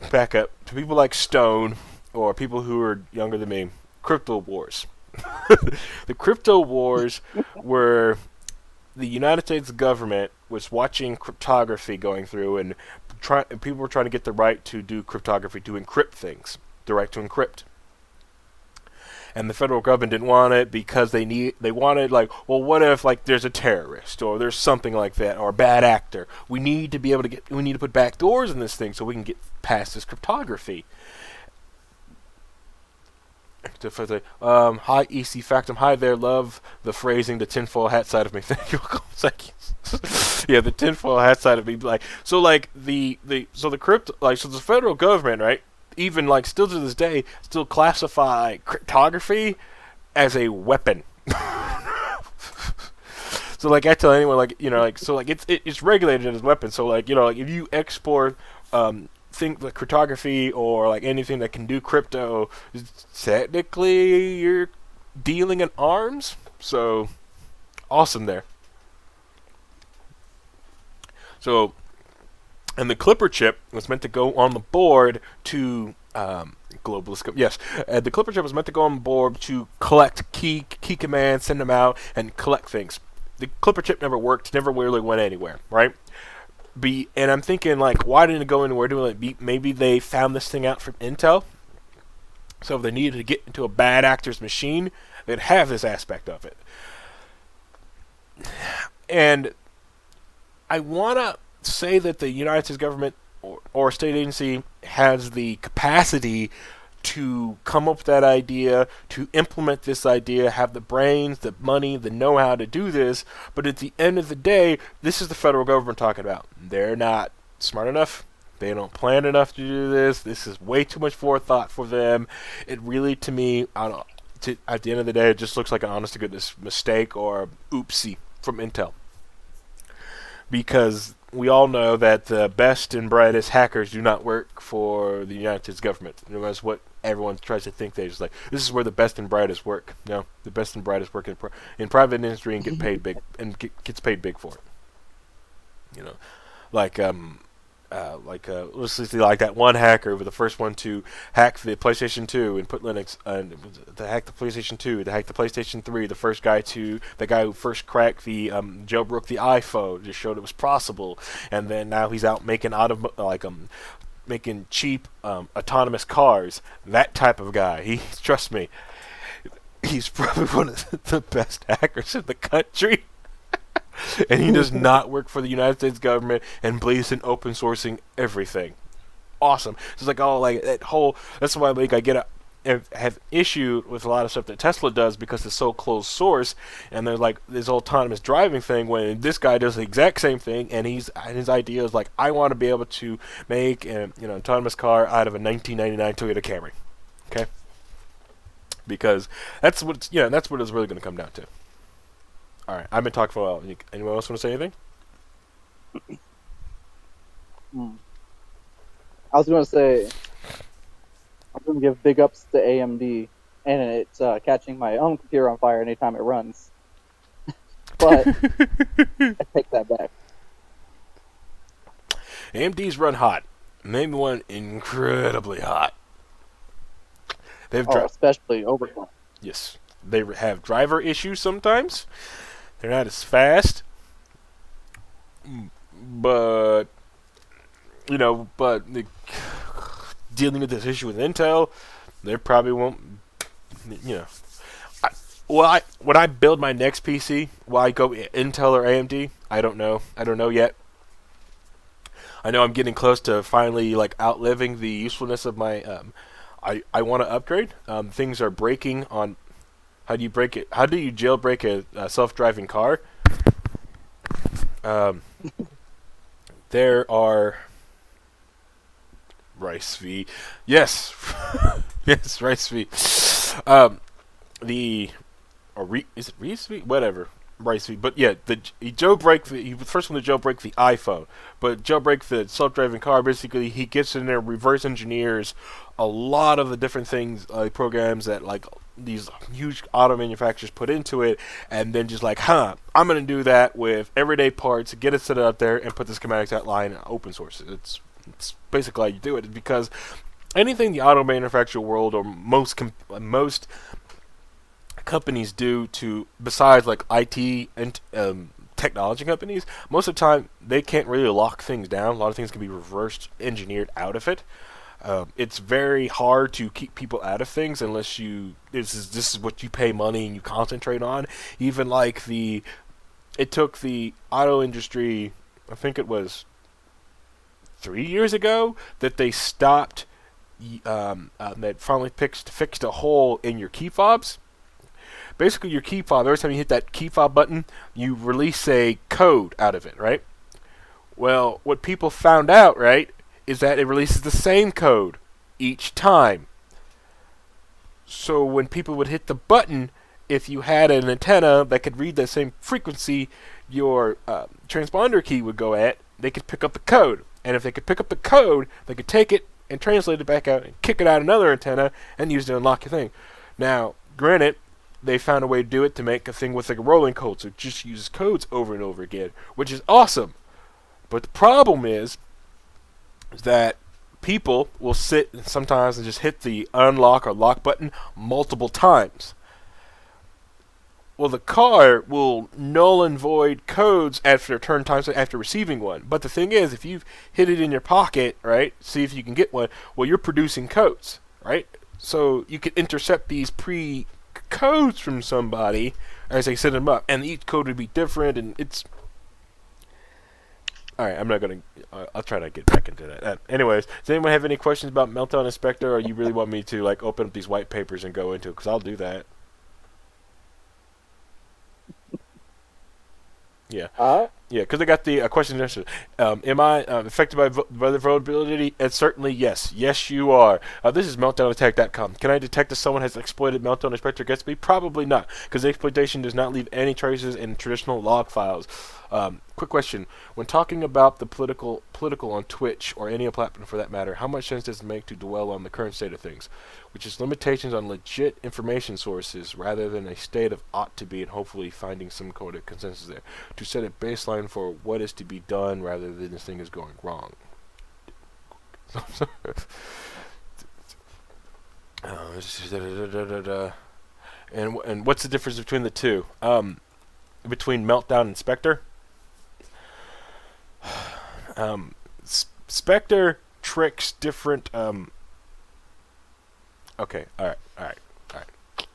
back up. To people like Stone, or people who are younger than me, crypto wars. The crypto wars were the United States government was watching cryptography going through, and people were trying to get the right to do cryptography, to encrypt things, the right to encrypt. And the federal government didn't want it because they wanted, like, well, what if, like, there's a terrorist or there's something like that, or a bad actor? We need to put back doors in this thing so we can get past this cryptography. Hi EC Factum, hi there, love the phrasing, the tinfoil hat side of me. Thank you. Yeah, the tinfoil hat side of me. Like, so like the crypto, like, so the federal government, right? Even like still to this day, still classify cryptography as a weapon. So like I tell anyone, like, you know, like, so like it's regulated as a weapon. So like, you know, like if you export think like cryptography or like anything that can do crypto, technically you're dealing in arms. So awesome there. So, and the Clipper chip was meant to go on the board to globalist. Yes, the Clipper chip was meant to go on board to collect key commands, send them out, and collect things. The Clipper chip never worked, never really went anywhere, right? And I'm thinking, like, why didn't it go anywhere? Maybe they found this thing out from Intel. So if they needed to get into a bad actor's machine, they'd have this aspect of it. And I want to say that the United States government or state agency has the capacity to come up with that idea, to implement this idea, have the brains, the money, the know-how to do this, but at the end of the day, this is the federal government talking about. They're not smart enough. They don't plan enough to do this. This is way too much forethought for them. It really, to me, at the end of the day, it just looks like an honest-to-goodness mistake or oopsie from Intel. Because we all know that the best and brightest hackers do not work for the United States government. You know, that's what everyone tries to think. They just like, this is where the best and brightest work. No, the best and brightest work in private industry and get paid big and gets paid big for it. You know, like let's see, like that one hacker was the first one to hack the PlayStation 2 and put Linux, to hack the PlayStation 2, to hack the PlayStation 3. The guy who first cracked the jailbroke the iPhone, just showed it was possible, and then now he's out making making cheap autonomous cars. That type of guy. Trust me, he's probably one of the best hackers in the country. And he does not work for the United States government and believes in open sourcing everything. Awesome. It's like, oh, like that whole. That's why like I have issue with a lot of stuff that Tesla does because it's so closed source. And there's like this autonomous driving thing when this guy does the exact same thing, and his idea is like, I want to be able to make an autonomous car out of a 1999 Toyota Camry. Okay. Because that's what it's really going to come down to. All right, I've been talking for a while. Anyone else want to say anything? I was going to say, I'm going to give big ups to AMD, and it's catching my own computer on fire anytime it runs. But I take that back. AMD's run hot. Maybe one incredibly hot. Especially overclock. Yes, they have driver issues sometimes. They're not as fast, but dealing with this issue with Intel, they probably won't. When I build my next PC, will I go Intel or AMD? I don't know. I don't know yet. I know I'm getting close to finally like outliving the usefulness of my. I want to upgrade. Things are breaking on. How do you break it? How do you jailbreak a self-driving car? There are Rice V. Yes, yes, Rice V. is it Reese? Whatever. Bryce, but yeah, he was the first one to jailbreak the iPhone, but jailbreak the self-driving car. Basically, he gets in there, reverse engineers a lot of the different things, programs that like these huge auto manufacturers put into it, and then just like, I'm gonna do that with everyday parts, get it set up there, and put the schematics outline and open source it. It's basically how you do it, because anything the auto manufacturer world or most companies do to, besides like IT and technology companies, most of the time they can't really lock things down. A lot of things can be reversed engineered out of it. It's very hard to keep people out of things unless this is what you pay money and you concentrate on. Even like it took the auto industry, I think it was 3 years ago, that they stopped that finally fixed a hole in your key fobs. Basically, your key fob, every time you hit that key fob button, you release a code out of it, right? Well, what people found out, right, is that it releases the same code each time. So when people would hit the button, if you had an antenna that could read the same frequency your transponder key would go at, they could pick up the code. And if they could pick up the code, they could take it and translate it back out and kick it out another antenna and use it to unlock your thing. Now, granted, they found a way to do it to make a thing with like a rolling code, so it just uses codes over and over again, which is awesome. But the problem is that people will sit sometimes and just hit the unlock or lock button multiple times. Well, the car will null and void codes after turn times after receiving one. But the thing is, if you've hit it in your pocket, right, see if you can get one, well, you're producing codes, right? So you can intercept these codes from somebody as they set them up, and each code would be different, and it's alright. I'm not gonna I'll try to get back into that. Anyways, does anyone have any questions about Meltdown Inspector, or you really want me to like open up these white papers and go into it? Because I'll do that. Yeah. Yeah, because I got the question and answer. Am I affected by the vulnerability? And certainly yes. Yes, you are. This is meltdownattack.com. Can I detect if someone has exploited Meltdown Inspector against me? Probably not, because the exploitation does not leave any traces in traditional log files. Quick question. When talking about the political on Twitch, or any platform for that matter, how much sense does it make to dwell on the current state of things, which is limitations on legit information sources rather than a state of ought to be, and hopefully finding some kind of consensus there, to set a baseline for what is to be done rather than this thing is going wrong? And what's the difference between the two? Between Meltdown and Spectre? Spectre tricks different. Okay, alright.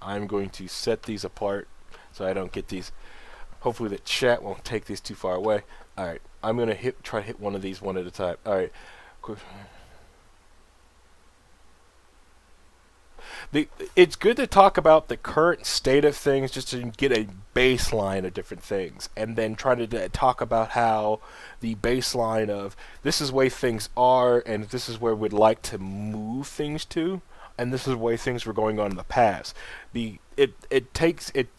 I'm going to set these apart so I don't get these. Hopefully the chat won't take these too far away. Alright, I'm going to try to hit one of these one at a time. Alright. It's good to talk about the current state of things just to get a baseline of different things, and then try to talk about how the baseline of this is the way things are, and this is where we'd like to move things to, and this is the way things were going on in the past. To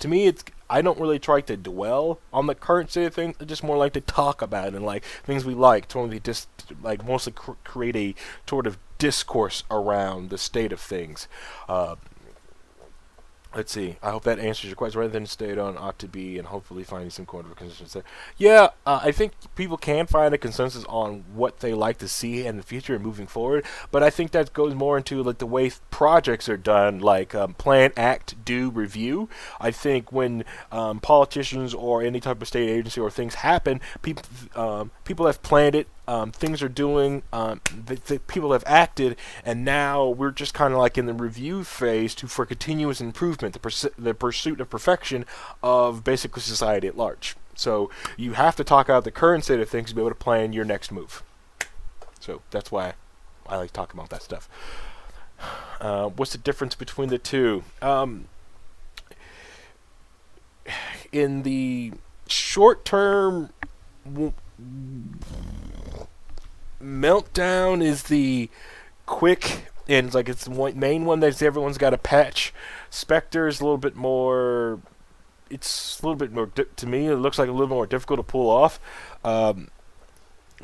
me, I don't really try to dwell on the current state of things. I just more like to talk about it and like things we like, totally just like mostly create a sort of discourse around the state of things. Let's see. I hope that answers your question. Rather than state on ought to be, and hopefully finding some kind of a consensus there. Yeah, I think people can find a consensus on what they like to see in the future and moving forward. But I think that goes more into like the way projects are done, like plan, act, do, review. I think when politicians or any type of state agency or things happen, people have planned it. Things are doing, people have acted, and now we're just kind of like in the review phase for continuous improvement, the pursuit of perfection of basically society at large. So you have to talk out the current state of things to be able to plan your next move. So that's why I like talking about that stuff. What's the difference between the two? In the short term, Meltdown is the quick, and like it's the main one that everyone's got to patch. Spectre is a little bit more it's a little bit more to me. It looks like a little more difficult to pull off,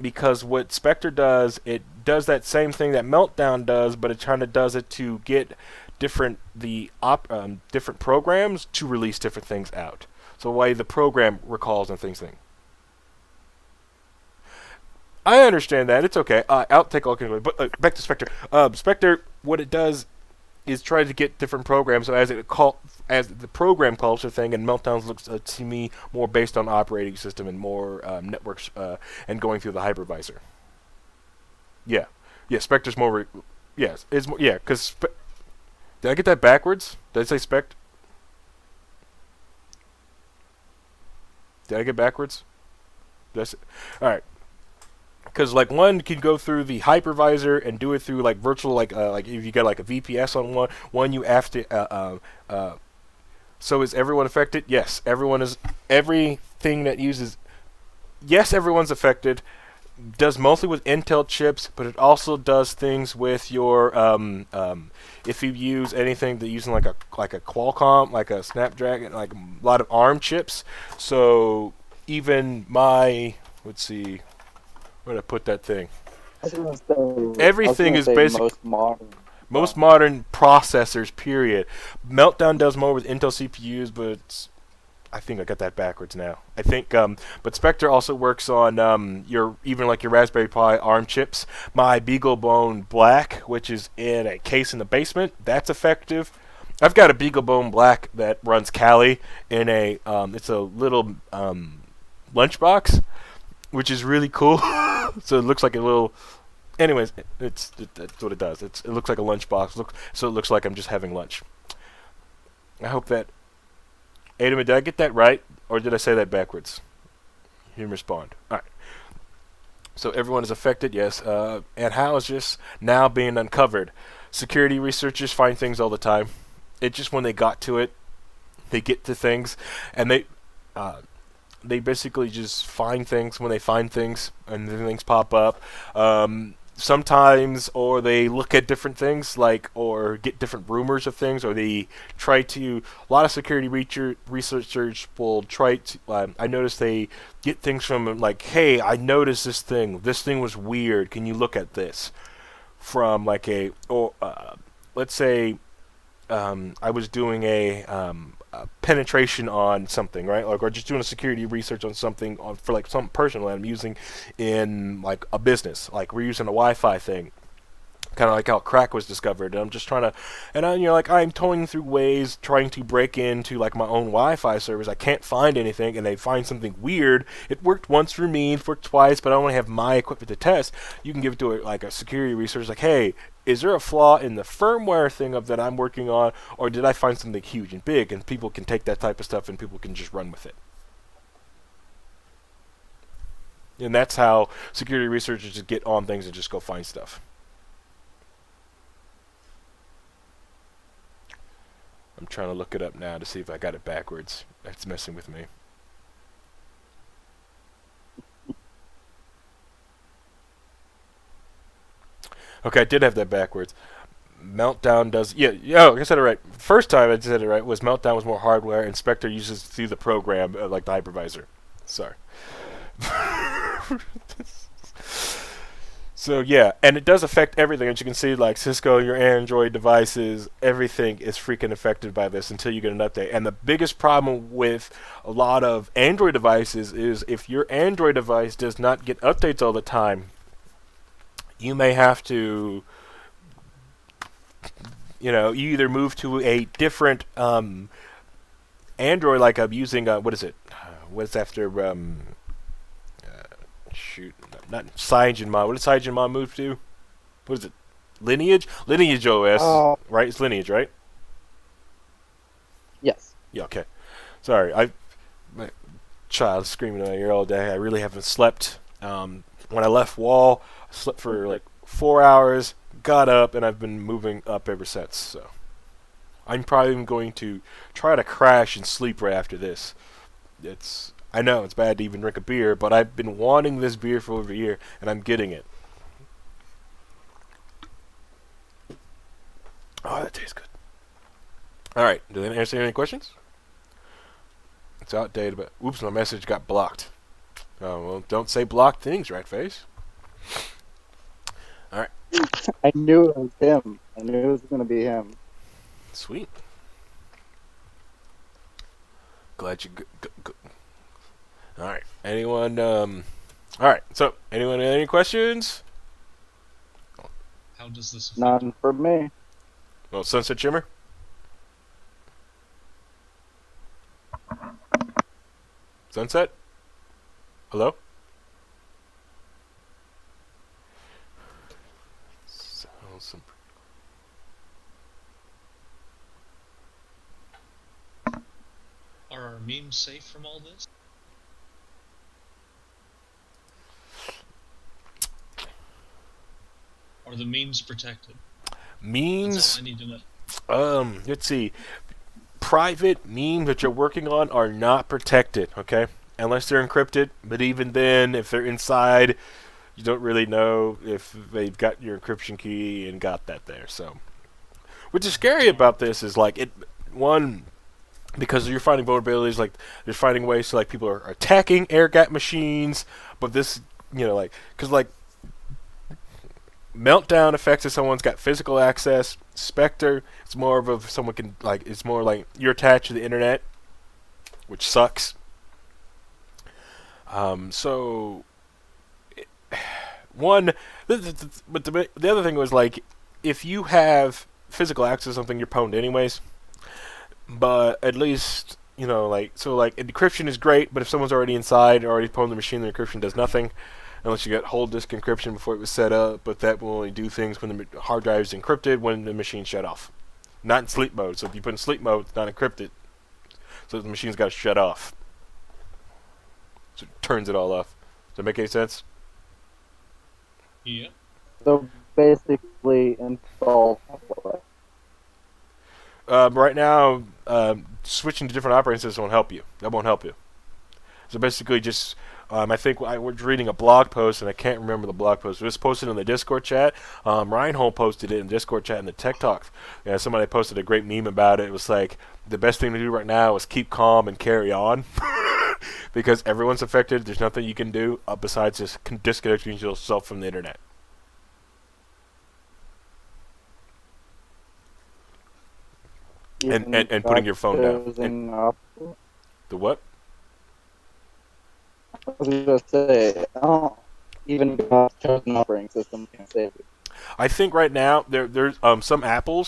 because what Spectre does, it does that same thing that Meltdown does, but it kind of does it to get different different programs to release different things out. So why the program recalls and things. I understand that. It's okay. I'll take all control. But back to Spectre. Spectre, what it does is try to get different programs. So as the program calls a thing, and Meltdown looks to me more based on operating system and more networks and going through the hypervisor. Yeah, Spectre's more. Yes, it's more. Yeah, because did I get that backwards? Did I say Spect? Did I get backwards? That's all right. Because like one can go through the hypervisor and do it through like virtual, like if you got like a VPS on one you have to. So is everyone affected? Yes, everyone is. Everything that uses. Yes, everyone's affected. Does mostly with Intel chips, but it also does things with your if you use anything that using like a Qualcomm, like a Snapdragon, like a lot of ARM chips. So even my, let's see, where did I put that thing? Everything is basically most modern processors. Period. Meltdown does more with Intel CPUs, but I think I got that backwards now. I think, but Spectre also works on your Raspberry Pi ARM chips. My BeagleBone Black, which is in a case in the basement, that's effective. I've got a BeagleBone Black that runs Kali in a it's a little lunchbox, which is really cool. So it looks like a little. Anyways, that's what it does. It looks like a lunchbox. So it looks like I'm just having lunch. I hope that. Adam, did I get that right, or did I say that backwards? You can respond. All right. So everyone is affected, yes. And how is just now being uncovered? Security researchers find things all the time. It's just when they got to it, they get to things, and they basically just find things when they find things, and then things pop up. Sometimes, or they look at different things, or get different rumors of things, or they try to. A lot of security researchers will try to. I noticed they get things from like, "Hey, I noticed this thing. This thing was weird. Can you look at this?" From like let's say, I was doing a penetration on something, right? Like, or just doing a security research on something for like something personal that I'm using in like a business. Like we're using a Wi-Fi thing, kind of like how crack was discovered. And I'm just trying to, I'm toying through ways trying to break into like my own Wi-Fi servers. I can't find anything, and they find something weird. It worked once for me, it worked twice, but I only have my equipment to test. You can give it to a security research, like, hey, is there a flaw in the firmware thing that I'm working on, or did I find something huge and big? And people can take that type of stuff and people can just run with it. And that's how security researchers just get on things and just go find stuff. I'm trying to look it up now to see if I got it backwards. That's messing with me. Okay, I did have that backwards. Meltdown does... Yeah, I said it right. First time I said it right was Meltdown was more hardware, and Spectre uses through the program, like the hypervisor. Sorry. So, yeah, and it does affect everything. As you can see, like Cisco, your Android devices, everything is freaking affected by this until you get an update. And the biggest problem with a lot of Android devices is if your Android device does not get updates all the time, you may have to, you either move to a different Android, like I'm using, what is it? What's after, not CyanogenMod. What did CyanogenMod move to? What is it? Lineage? Lineage OS, right? It's Lineage, right? Yes. Yeah, okay. Sorry, my child screaming in my ear all day. I really haven't slept. When I left WAL, I slept for like 4 hours, got up, and I've been moving up ever since. So I'm probably going to try to crash and sleep right after this. I know it's bad to even drink a beer, but I've been wanting this beer for over a year, and I'm getting it. Oh, that tastes good. All right, do they answer any questions? It's outdated, but oops, my message got blocked. Oh, well, don't say blocked things, right face? All right. I knew it was him. I knew it was going to be him. Sweet. Glad you. All right. Anyone? All right. So, anyone have any questions? How does this affect? None for me. Well, Sunset Shimmer. Sunset. Hello. Are our memes safe from all this? Are the memes protected? That's Memes. all I need to know. Let's see. Private memes that you're working on are not protected, okay? Unless they're encrypted. But even then, if they're inside, you don't really know if they've got your encryption key and got that there. So, what's scary about this is like because you're finding vulnerabilities, like you're finding ways to like people are attacking air gap machines, but this, because like Meltdown affects if someone's got physical access. Spectre, it's more of if someone can it's more like you're attached to the internet, which sucks. So but the other thing was like if you have physical access to something, you're pwned anyways. But at least encryption is great, but if someone's already inside, already pwned the machine, the encryption does nothing. Unless you got whole disk encryption before it was set up, but that will only do things when the hard drive is encrypted when the machine shut off. Not in sleep mode, so if you put in sleep mode, it's not encrypted. So the machine's got to shut off. So it turns it all off. Does that make any sense? Yeah. So basically, install. Right now, switching to different operating systems won't help you. That won't help you. So basically just... I think I was reading a blog post, and I can't remember the blog post. It was posted in the Discord chat. Reinhold posted it in the Discord chat in the Tech Talk. Yeah, somebody posted a great meme about it. It was like, the best thing to do right now is keep calm and carry on. Because everyone's affected. There's nothing you can do besides just disconnecting yourself from the internet. And putting your phone down. The what? I was going to say, even chosen operating system can save you. I think right now there's some Apple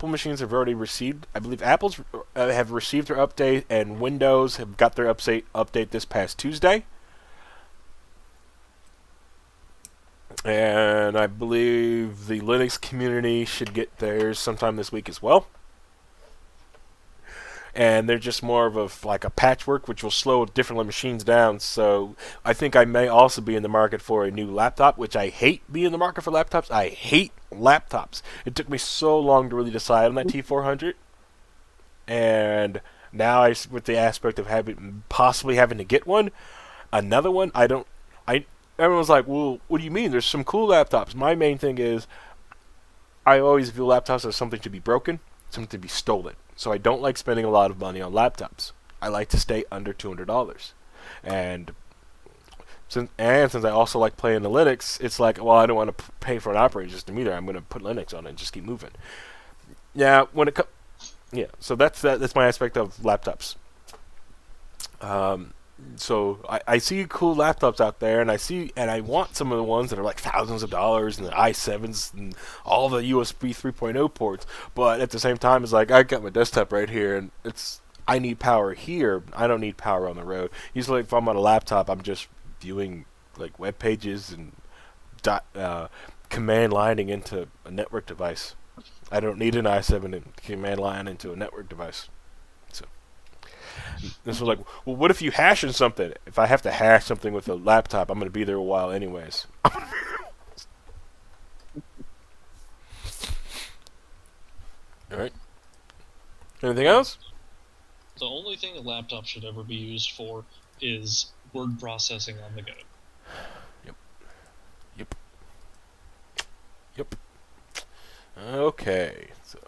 machines have already received. I believe Apple's have received their update, and Windows have got their update this past Tuesday. And I believe the Linux community should get theirs sometime this week as well. And they're just more of a patchwork, which will slow different machines down. So I think I may also be in the market for a new laptop, which I hate being in the market for laptops. I hate laptops. It took me so long to really decide on that T400. And now with the aspect of possibly having to get one, another one, everyone's like, well, what do you mean? There's some cool laptops. My main thing is I always view laptops as something to be broken, something to be stolen. So I don't like spending a lot of money on laptops. I like to stay under $200. And since I also like playing the Linux, it's like, well, I don't want to pay for an operating system either. I'm going to put Linux on it and just keep moving. Yeah, so that's my aspect of laptops. So I see cool laptops out there, and I want some of the ones that are like thousands of dollars, and the i7s, and all the USB 3.0 ports. But at the same time, it's like I got my desktop right here, and I need power here. I don't need power on the road. Usually, if I'm on a laptop, I'm just viewing like web pages and command lining into a network device. I don't need an i7 and command line into a network device. This was like, well, what if you hashing something? If I have to hash something with a laptop, I'm going to be there a while anyways. Alright. Anything else? The only thing a laptop should ever be used for is word processing on the go. Yep. Okay, so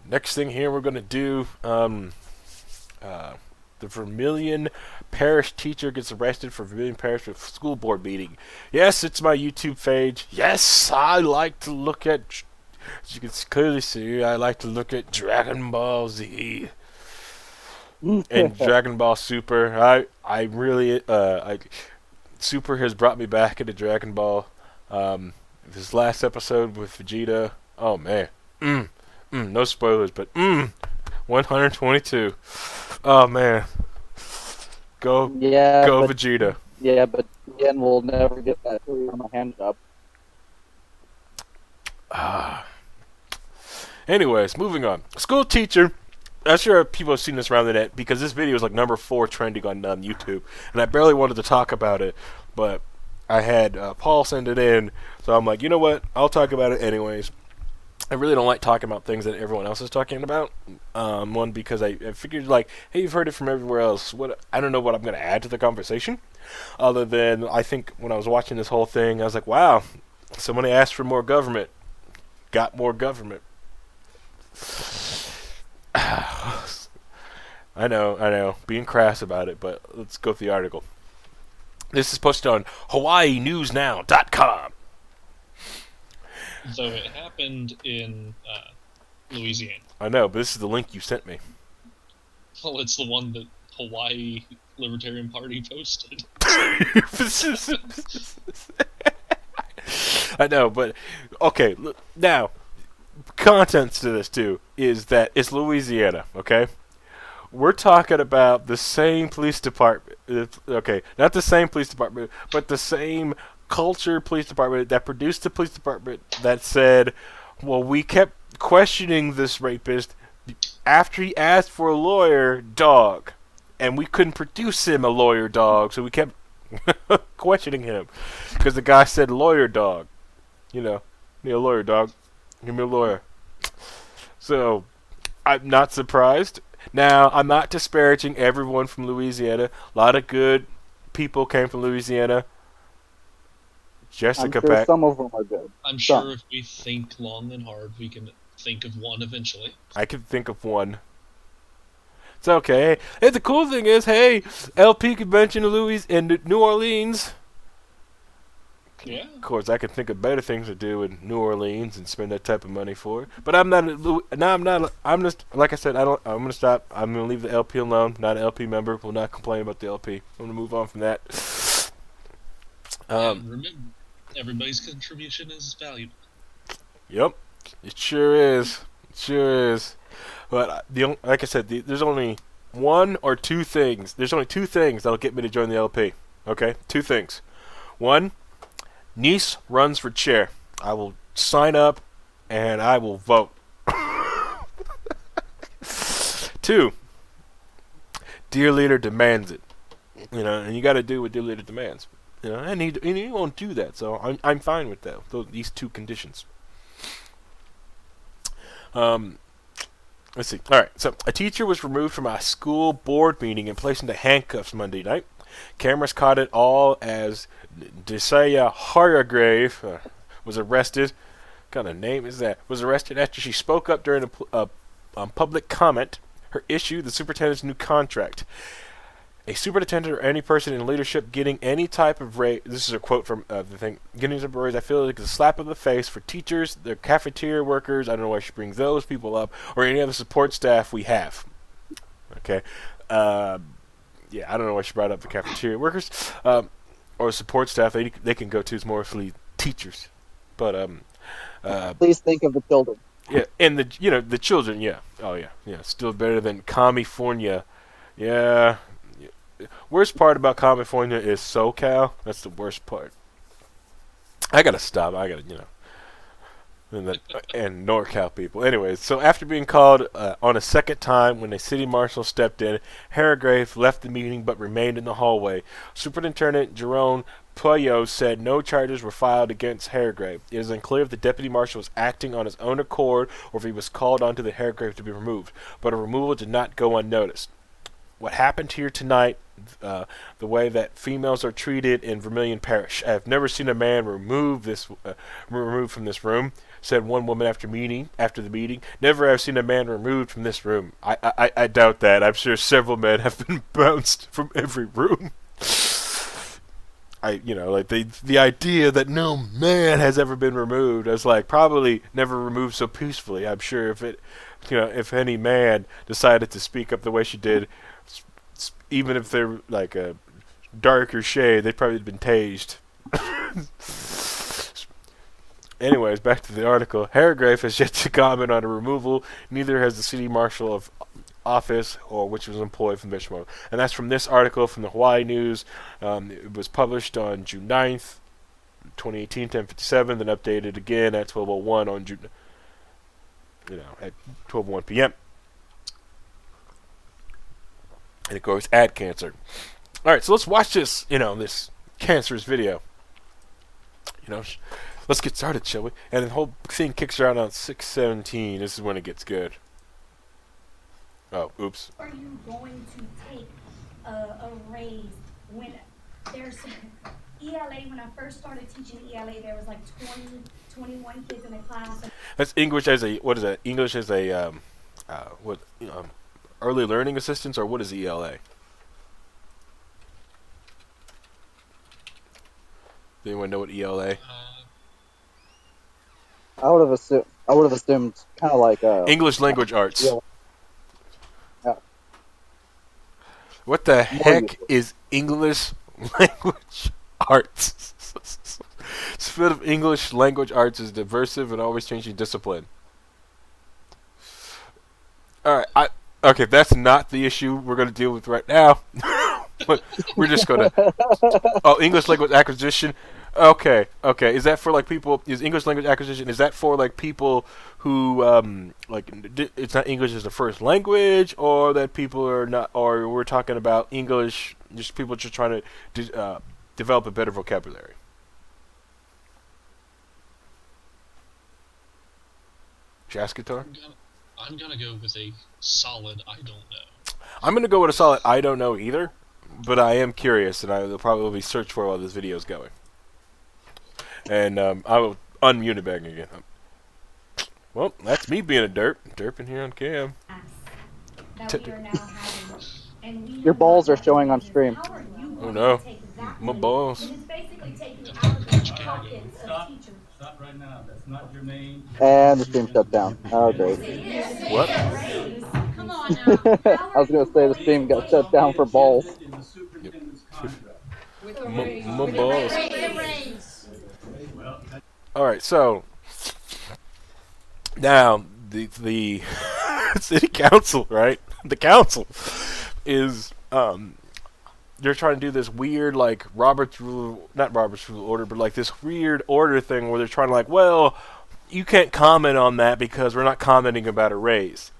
next thing here we're going to do, The Vermilion Parish teacher gets arrested for Vermilion Parish with school board meeting. Yes, it's my YouTube page. Yes, I like to look at, as you can clearly see, I like to look at Dragon Ball Z and Dragon Ball Super. I really, Super has brought me back into Dragon Ball. This last episode with Vegeta, oh man, no spoilers, but 122. Oh man, go Vegeta. Yeah, but again, we'll never get that on my hand job. Anyways, moving on. School teacher. I'm sure people have seen this around the net because this video is like number 4 trending on YouTube, and I barely wanted to talk about it, but I had Paul send it in, so I'm like, you know what? I'll talk about it anyways. I really don't like talking about things that everyone else is talking about. One, because I figured, like, hey, you've heard it from everywhere else. I don't know what I'm going to add to the conversation, other than I think when I was watching this whole thing, I was like, wow, somebody asked for more government, got more government. I know, being crass about it, but let's go through the article. This is posted on HawaiiNewsNow.com. So it happened in Louisiana. I know, but this is the link you sent me. Well, it's the one that Hawaii Libertarian Party posted. I know, but okay. Now, contents to this too is that it's Louisiana. Okay, we're talking about the same police department. Okay, not the same police department, but the same culture police department that produced the police department that said, well, we kept questioning this rapist after he asked for a lawyer dog, and we couldn't produce him a lawyer dog, so we kept questioning him because the guy said lawyer dog. You know, need a lawyer dog. Give me a lawyer. So I'm not surprised. Now, I'm not disparaging everyone from Louisiana. A lot of good people came from Louisiana. Jessica I'm sure Peck. some of them are good. I'm sure if we think long and hard, we can think of one eventually. I can think of one. It's okay. Hey, the cool thing is, hey, LP convention in New Orleans. Yeah. Of course, I can think of better things to do in New Orleans and spend that type of money for. But I'm not. I'm just like I said. I'm gonna stop. I'm gonna leave the LP alone. Not an LP member. Will not complain about the LP. I'm gonna move on from that. And remember, everybody's contribution is valuable. Yep, it sure is. It sure is. But like I said, there's only one or two things. There's only two things that'll get me to join the LP. Okay, two things. One, niece runs for chair. I will sign up and I will vote. Two, dear leader demands it. You know, and you got to do what dear leader demands. You know, and he won't do that, so I'm fine with that. These two conditions. Let's see. All right. So a teacher was removed from a school board meeting and placed into handcuffs Monday night. Cameras caught it all as Desaya Hargrave was arrested. What kind of name is that? Was arrested after she spoke up during a public comment. Her issue: the superintendent's new contract. A superintendent or any person in leadership getting any type of raise. This is a quote from the thing. Getting some raise, I feel like it's a slap in the face for teachers, the cafeteria workers. I don't know why she brings those people up, or any other support staff we have. Okay. Yeah, I don't know why she brought up the cafeteria workers, or support staff. They can go to. It's mostly teachers, but Please think of the children. yeah, and the children. Yeah. Oh yeah. Still better than California. Yeah. Worst part about California is SoCal. That's the worst part. I gotta stop. And NorCal people. Anyways, so after being called on a second time when a city marshal stepped in, Hargrave left the meeting but remained in the hallway. Superintendent Jerome Puyo said no charges were filed against Hargrave. It is unclear if the deputy marshal was acting on his own accord or if he was called onto the Hargrave to be removed, but a removal did not go unnoticed. What happened here tonight the way that females are treated in Vermilion Parish. I have never seen a man removed from this room," said one woman after the meeting. "Never have seen a man removed from this room." I doubt that. I'm sure several men have been bounced from every room. Like the idea that no man has ever been removed, is like probably never removed so peacefully. I'm sure if any man decided to speak up the way she did, even if they're like a darker shade, they'd probably been tased. Anyways, back to the article. Hargrave has yet to comment on a removal. Neither has the city marshal of office, or which was employed from Bishop. And that's from this article from the Hawaii News. It was published on June 9th, 2018, 10:57, then updated again at 12:01 on June, at 12:01 p.m. And it goes ad cancer. All right, so let's watch this, this cancerous video. Let's get started, shall we? And the whole thing kicks around on 6:17. This is when it gets good. Oh, oops. Are you going to take a raise when there's ELA? When I first started teaching ELA, there was like 20, 21 kids in the class. That's English as a, what is that? English as a, early learning assistance, or what is ELA? Does anyone know what ELA? I would have assumed kind of like English language arts. Yeah. What the heck is English language arts? Field of English language arts is diversive and always changing discipline. All right, okay, that's not the issue we're going to deal with right now. But we're just going to. Oh, English language acquisition. Okay. Is that for like people? Is English language acquisition? Is that for like people who it's not English as a first language, or that people are not, or we're talking about English, just people just trying to develop a better vocabulary? Jazz guitar. I'm gonna go with a solid I don't know. I'm gonna go with a solid I don't know either, but I am curious, and I will probably search for it while this video is going. And I will unmute it back again. Well, that's me being a derping here on cam. Your balls are showing on stream. Oh no, my balls. Stop right now. That's not your name. And the stream shut down. Oh, great. What? Come on now. I was going to say the stream got shut down for balls. My balls. Alright, so now the city council, right? The council is they're trying to do this weird, like, not Robert's Rule order, but like this weird order thing where they're trying to, like, well, you can't comment on that because we're not commenting about a raise.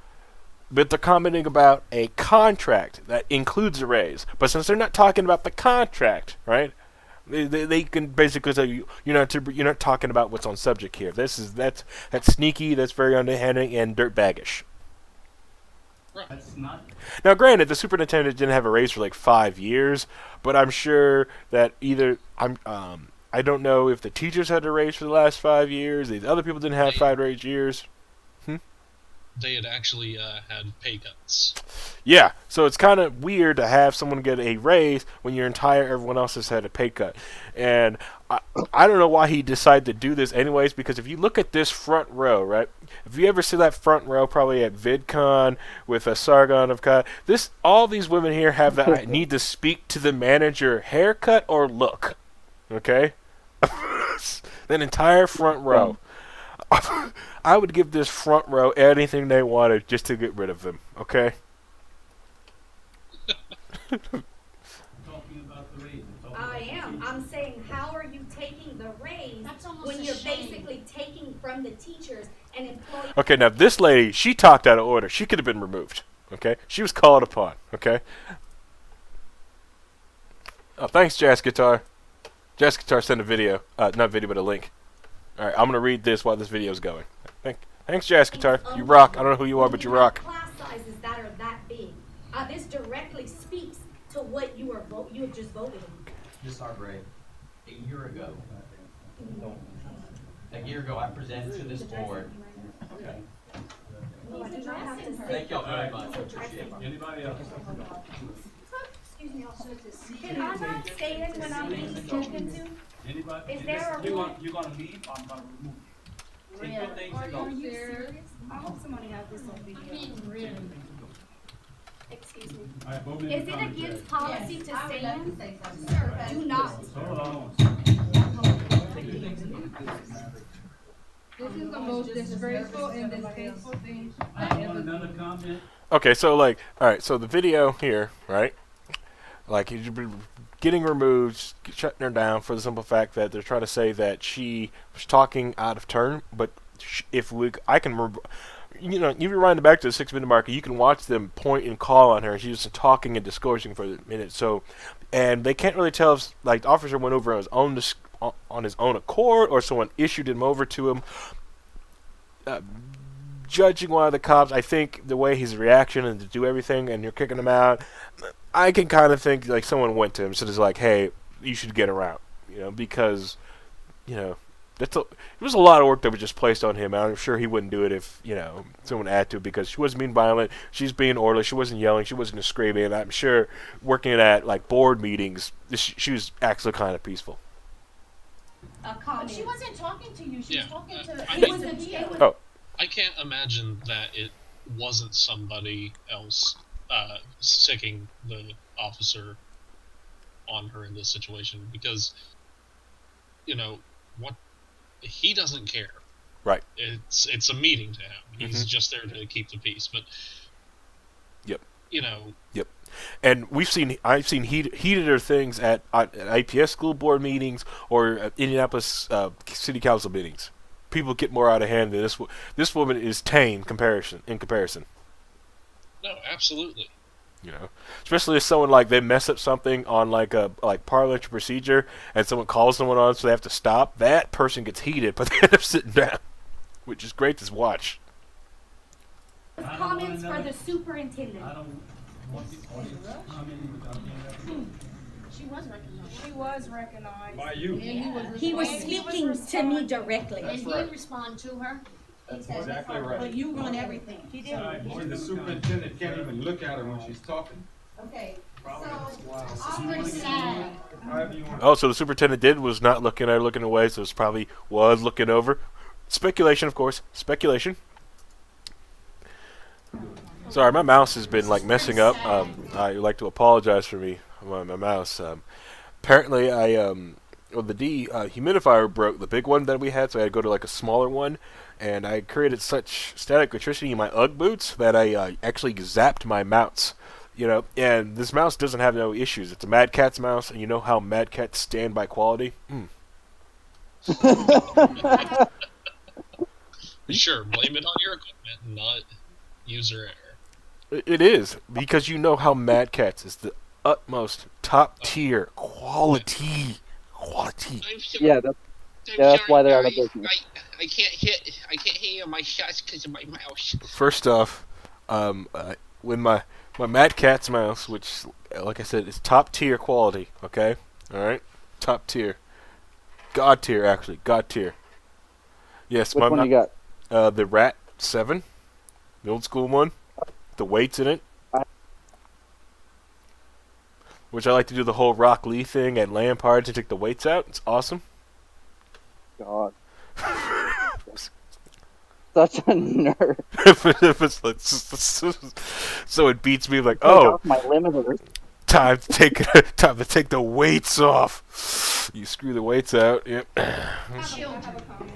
But they're commenting about a contract that includes a raise. But since they're not talking about the contract, right? They can basically say you're not talking about what's on subject here. That's sneaky. That's very underhanded and dirtbaggish. Now, granted, the superintendent didn't have a raise for like 5 years, but I'm sure that I don't know if the teachers had a raise for the last 5 years. These other people didn't have 5 raise years. They had actually had pay cuts. Yeah, so it's kind of weird to have someone get a raise when everyone else has had a pay cut. And I don't know why he decided to do this anyways, because if you look at this front row, right? If you ever see that front row, probably at VidCon with a Sargon of Kai, all these women here have that need to speak to the manager haircut or look. Okay? That entire front row. I would give this front row anything they wanted just to get rid of them, okay? I am. I'm saying, how are you taking the raise when you're basically taking from the teachers and employees? Okay, now this lady, she talked out of order. She could have been removed, okay? She was called upon, okay? Oh, thanks, Jazz Guitar. Jazz Guitar sent a video. Not video, but a link. Alright, I'm going to read this while this video's going. Thanks, Jazz Guitar. You rock. I don't know who you are, but you rock. Class sizes that are that big. This directly speaks to to what you have just voted. Ms. Ulbricht, a year ago, I presented to this board. Okay. No, I do not have to say. Thank y'all very much. I appreciate it. Anybody else? Excuse me, officer. Can I not say it when I'm being spoken to? Anybody? Is there a You're gonna leave, I'm gonna remove you. Take your things and go. Are you serious? I hope somebody has this on video. Excuse me. All right, vote in Is the it commentary. against policy to stand? Sir, do not. Hold on. This is the most disgraceful and distasteful thing I Want ever another comment? Okay, so like, all right, so the video here, right? Like, he's been getting removed, shutting her down for the simple fact that they're trying to say that she was talking out of turn. But I can, you know, if you rewind it back to the 6-minute marker, you can watch them point and call on her, and she's just talking and discoursing for a minute. So, and they can't really tell if, like, the officer went over on his own accord, or someone issued him over to him. Judging one of the cops, I think the way his reaction and to do everything, and you're kicking him out, I can kind of think like someone went to him, so it's like, hey, you should get her out, you know, because, you know, it was a lot of work that was just placed on him. I'm sure he wouldn't do it if, you know, someone added to it, because she wasn't being violent, she's being orderly, she wasn't yelling, she wasn't screaming, and I'm sure working at like board meetings, she was actually kind of peaceful. But she wasn't talking to you. She was talking to. I can't imagine that it wasn't somebody else sicking the officer on her in this situation, because, you know, what he doesn't care. Right. It's a meeting to him. He's just there to keep the peace. But yep. You know. Yep. And I've seen heated things at IPS school board meetings or at Indianapolis city council meetings. People get more out of hand than this. This woman is tame in comparison. No, absolutely. You know, especially if someone like they mess up something on like a parliamentary procedure, and someone calls someone on, so they have to stop. That person gets heated, but they end up sitting down, which is great to watch. Comments for the superintendent. I don't want the audience commenting without being recognized. She was recognized. She was recognized. By you. He was speaking to me directly. That's and right. he respond to her. That's exactly right. But you run everything. He did. All right, vote in The superintendent can't even look at her when she's talking. Okay. However you want. Oh, so the superintendent was not looking at her, looking away, so it probably was looking over. Speculation, of course. Speculation. Sorry, my mouse has been like messing up. I would like to apologize for my mouse. Apparently, the humidifier broke, the big one that we had, so I had to go to like a smaller one, and I created such static electricity in my UGG boots that I actually zapped my mouse. You know, and this mouse doesn't have no issues. It's a Mad Catz mouse, and you know how Mad Cats stand by quality. Sure, blame it on your equipment, not user error. It is, because you know how Mad Catz is the utmost top tier quality. Yeah, that's why they're out of business. I can't hear my shots because of my mouse. First off, when my Mad Catz mouse, which, like I said, is top tier quality, okay? Alright? Top tier. God tier, actually. God tier. Yes, Which one you got? The Rat 7. The old school one. The weights in it. Which I like to do the whole Rock Lee thing at Lampard to take the weights out. It's awesome. God. Such a nerd. So it beats me like, Take oh, off my limiters. time to take the weights off. You screw the weights out. Yep. I have a comment.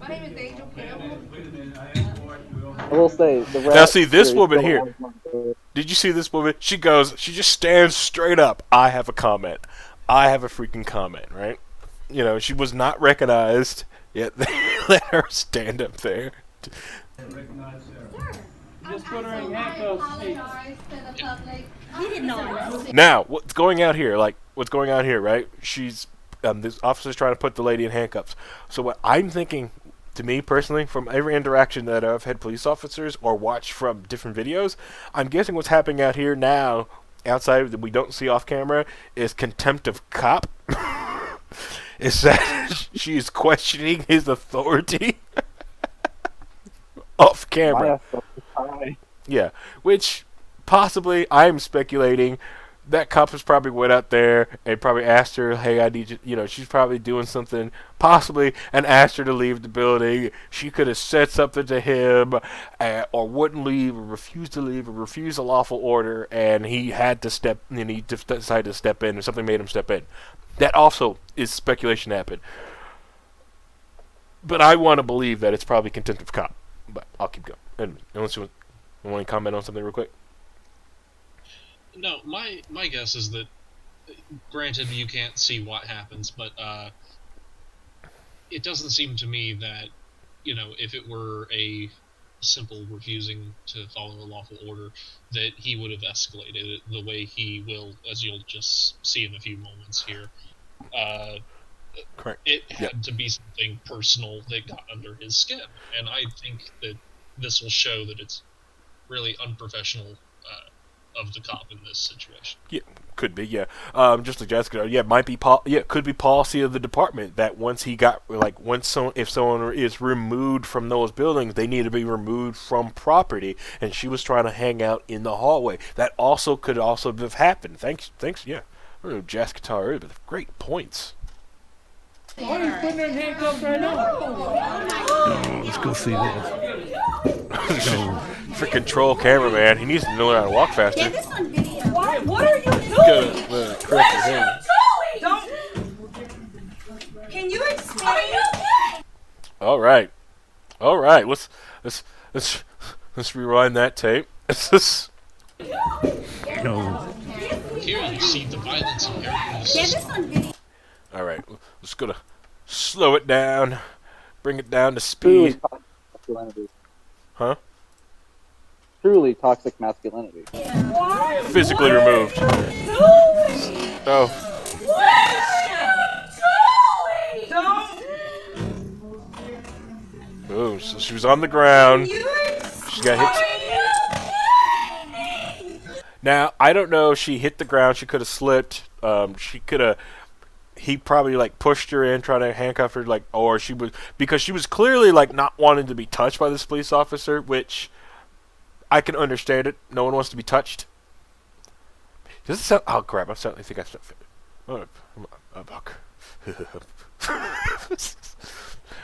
My name is Angel Campbell. Wait a minute, I asked for it. I will say the Now see this series woman still here. has my favorite. Did you see this woman? She just stands straight up. I have a comment. I have a freaking comment, right? You know, she was not recognized, yet they let her stand up there. Recognize her. Just put her in handcuffs. He did not. Now, what's going out here? Right? She's this officer's trying to put the lady in handcuffs. So what I'm thinking, to me personally, from every interaction that I've had police officers or watched from different videos, I'm guessing what's happening out here now outside that we don't see off camera is contempt of cop. Is that she is questioning his authority off camera. Yeah, which possibly, I'm speculating, that cop has probably went out there and probably asked her, hey, I need you, she's probably doing something, possibly, and asked her to leave the building. She could have said something to him, or wouldn't leave, or refused to leave, or refused a lawful order, and he had to step, and he decided to step in, or something made him step in. That also is speculation happened. But I want to believe that it's probably contempt of cop. But I'll keep going. And unless you want to comment on something real quick? No, my guess is that, granted, you can't see what happens, but it doesn't seem to me that, if it were a simple refusing to follow a lawful order, that he would have escalated it the way he will, as you'll just see in a few moments here. Correct. It had to be something personal that got under his skin, and I think that this will show that it's really unprofessional of the cop in this situation. Yeah, could be. Yeah, just like Jessica. Yeah, might be. Could be policy of the department that once if someone is removed from those buildings, they need to be removed from property. And she was trying to hang out in the hallway. That could have happened. Thanks. Yeah, I don't know Jessica earlier, but great points. Why are you putting her in handcuffs right now? Let's go see this. Freaking troll cameraman. He needs to know how to walk faster. Get this on video. Why? What are you doing? Don't. Can you explain? All right. Let's rewind that tape. No. Here you see the violence inherent in the Get system. this on video. All right. Let's go to slow it down, bring it down to Truly speed. toxic masculinity. Huh? Truly toxic masculinity. Physically removed. Oh. Oh, so she was on the ground. She got hit. Now, I don't know if she hit the ground. She could have slipped. She could have... He probably pushed her in, trying to handcuff her, or she was, because she was clearly not wanting to be touched by this police officer, which I can understand it. No one wants to be touched. Does it sound? Oh crap! I certainly think I sound. Oh,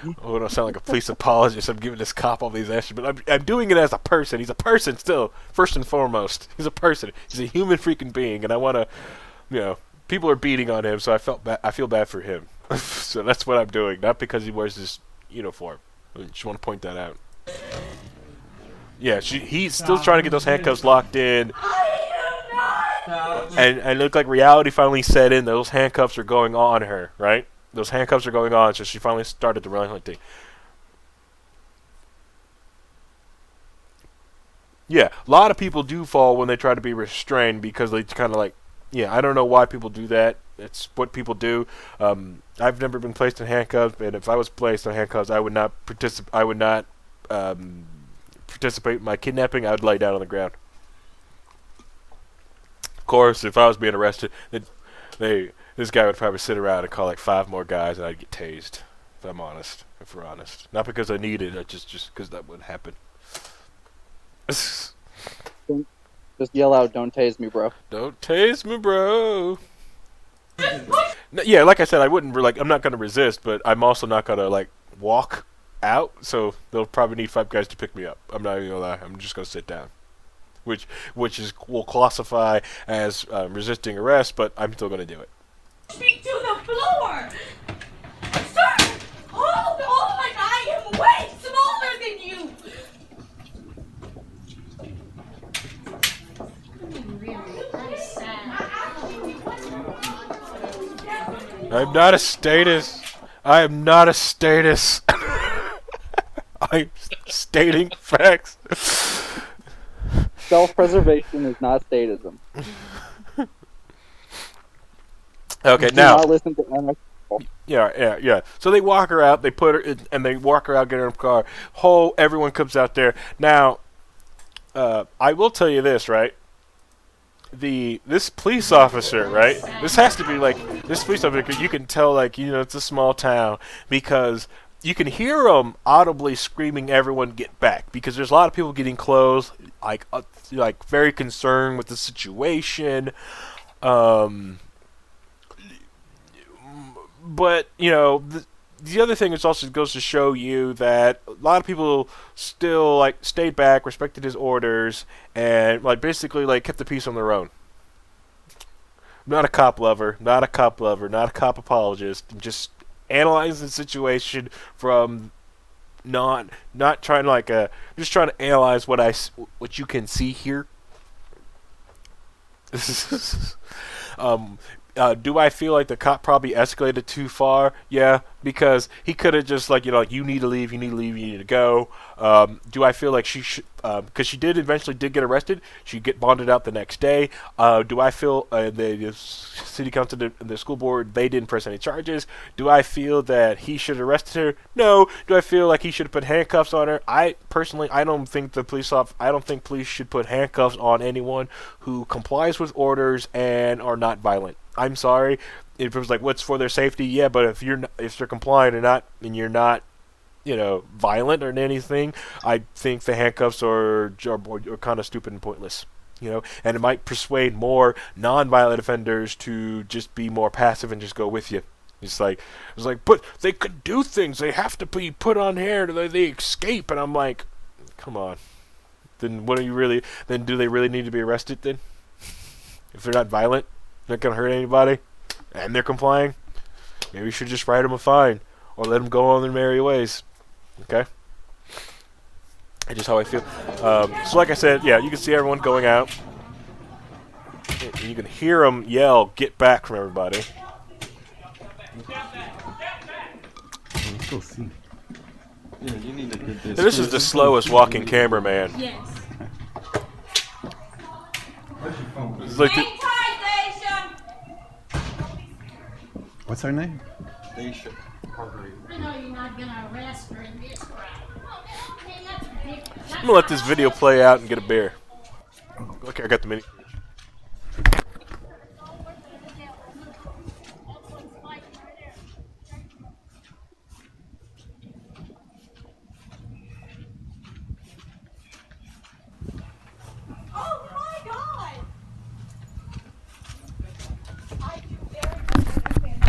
I don't sound like a police apologist. I'm giving this cop all these extra, but I'm doing it as a person. He's a person still, first and foremost. He's a person. He's a human freaking being, and I want to, people are beating on him, so I feel bad for him. So that's what I'm doing, not because he wears this uniform. I just want to point that out. Yeah, he's still trying to get those handcuffs locked in. And it looked like reality finally set in. Those handcuffs are going on her, right? Those handcuffs are going on, so she finally started the running thing. Yeah, a lot of people do fall when they try to be restrained because they kind of I don't know why people do that. It's what people do. I've never been placed in handcuffs, and if I was placed in handcuffs, I would not participate. I would not participate in my kidnapping. I would lay down on the ground. Of course, if I was being arrested, this guy would probably sit around and call 5 more guys, and I'd get tased. If we're honest, not because I need it, just because that would happen. Just yell out, "Don't tase me, bro." Don't tase me, bro. Yeah, like I said, I wouldn't I'm not gonna resist, but I'm also not gonna walk out. So they'll probably need 5 guys to pick me up. I'm not even gonna lie. I'm just gonna sit down, which will classify as resisting arrest, but I'm still gonna do it. Speak to the floor. Sir, hold on. I am way smaller than you. I'm not a status. I am not a status. I'm stating facts. Self-preservation is not statism. Okay, Do now. not listen to anarchist people. Yeah. So they walk her out. They put her in, and they walk her out, get her in the car. Everyone comes out there. Now, I will tell you this, right? this police officer, right? This has to be like this police officer. You can tell, like, it's a small town because you can hear them audibly screaming, "Everyone get back!" Because there's a lot of people getting close, like very concerned with the situation. But the other thing is also goes to show you that a lot of people still like stayed back, respected his orders, and like basically like kept the peace on their own. I'm not a cop lover, not a cop apologist. I'm just analyzing the situation from not trying to just trying to analyze what you can see here. Do I feel like the cop probably escalated too far? Yeah, because he could have just like you need to leave, you need to go. Do I feel like she should? Because she eventually did get arrested. She get bonded out the next day. Do I feel the city council and the school board, they didn't press any charges? Do I feel that he should have arrested her? No. Do I feel like he should have put handcuffs on her? I don't think police should put handcuffs on anyone who complies with orders and are not violent. I'm sorry. If it was like what's for their safety, yeah, but if they're compliant and you're not violent or anything, I think the handcuffs are kind of stupid and pointless. And it might persuade more non-violent offenders to just be more passive and just go with you. It's like, but they could do things. They have to be put on here. They escape, and I'm like, come on. Then what are you really? Then do they really need to be arrested then? If they're not violent, not gonna hurt anybody, and they're complying, maybe you should just write them a fine or let them go on their merry ways. Okay. That's just how I feel. So like I said, yeah, you can see everyone going out. And you can hear them yell, "Get back!" from everybody. Let's go see. Yeah, you need to get this. And this is the slowest walking cameraman. Yes. It's like What's her name? Daisha. I know you're not gonna arrest her in this crowd. I'm gonna let this video play out and get a beer. Okay, I got the mini. Oh my God! I do very much understand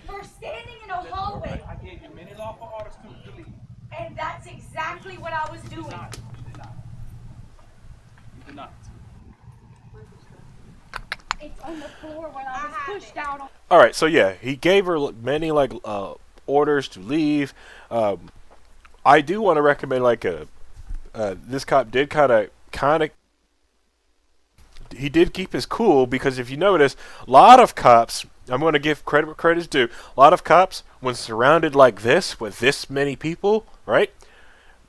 for standing in a hallway. I gave you many lawful orders to leave. And that's exactly what I was doing. You did not. It's on the floor when I was pushed out. All right, so yeah, he gave her many orders to leave. I do want to recommend this cop did kind of he did keep his cool, because if you notice, a lot of cops, I'm going to give credit where credit's due, a lot of cops, when surrounded like this with this many people, right,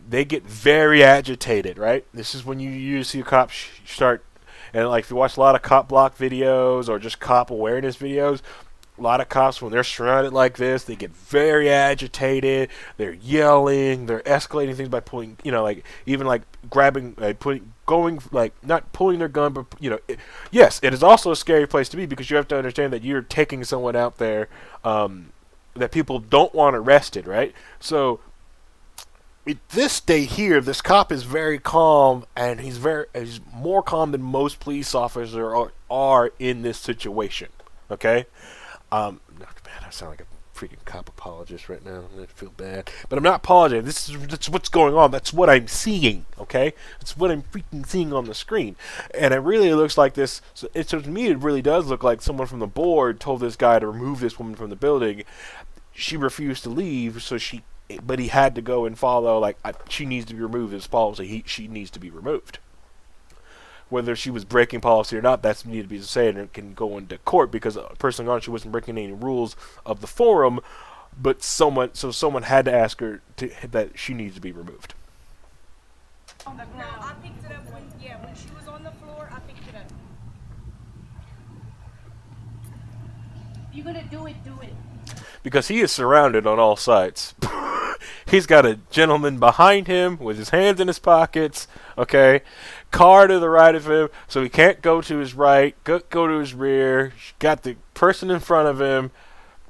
they get very agitated, right? This is when you usually see cops start, and like if you watch a lot of cop block videos or just cop awareness videos, a lot of cops, when they're surrounded like this, they get very agitated. They're yelling. They're escalating things by pulling, even grabbing, not pulling their gun, but yes, it is also a scary place to be, because you have to understand that you're taking someone out there that people don't want arrested, right? So this day here, this cop is very calm, and he's more calm than most police officers are in this situation. Okay. Man, I sound like a freaking cop apologist right now. I feel bad, but I'm not apologizing. That's what's going on. That's what I'm seeing. Okay, it's what I'm freaking seeing on the screen, and it really looks like this. So to me, it really does look like someone from the board told this guy to remove this woman from the building. She refused to leave, but he had to go and follow. She needs to be removed. This policy. She needs to be removed. Whether she was breaking policy or not, that's needed to be said, and it can go into court, because personally on, she wasn't breaking any rules of the forum, but someone had to ask her that she needs to be removed. No, I picked it up when she was on the floor. I picked it up. If you're gonna do it, do it. Because he is surrounded on all sides. He's got a gentleman behind him with his hands in his pockets, okay? Car to the right of him, so he can't go to his right, go to his rear. Got the person in front of him.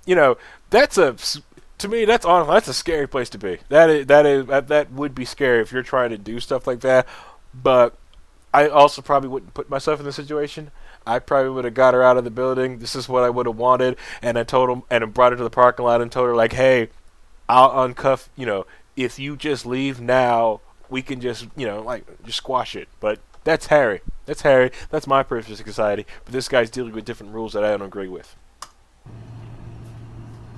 You know, to me, that's a scary place to be. That would be scary if you're trying to do stuff like that. But I also probably wouldn't put myself in the situation. I probably would have got her out of the building. This is what I would have wanted, and I told him, and I brought her to the parking lot and told her, like, hey, I'll uncuff. You know, if you just leave now, we can just, you know, like, just squash it. But that's Harry. That's Harry. That's my purpose in society. But this guy's dealing with different rules that I don't agree with.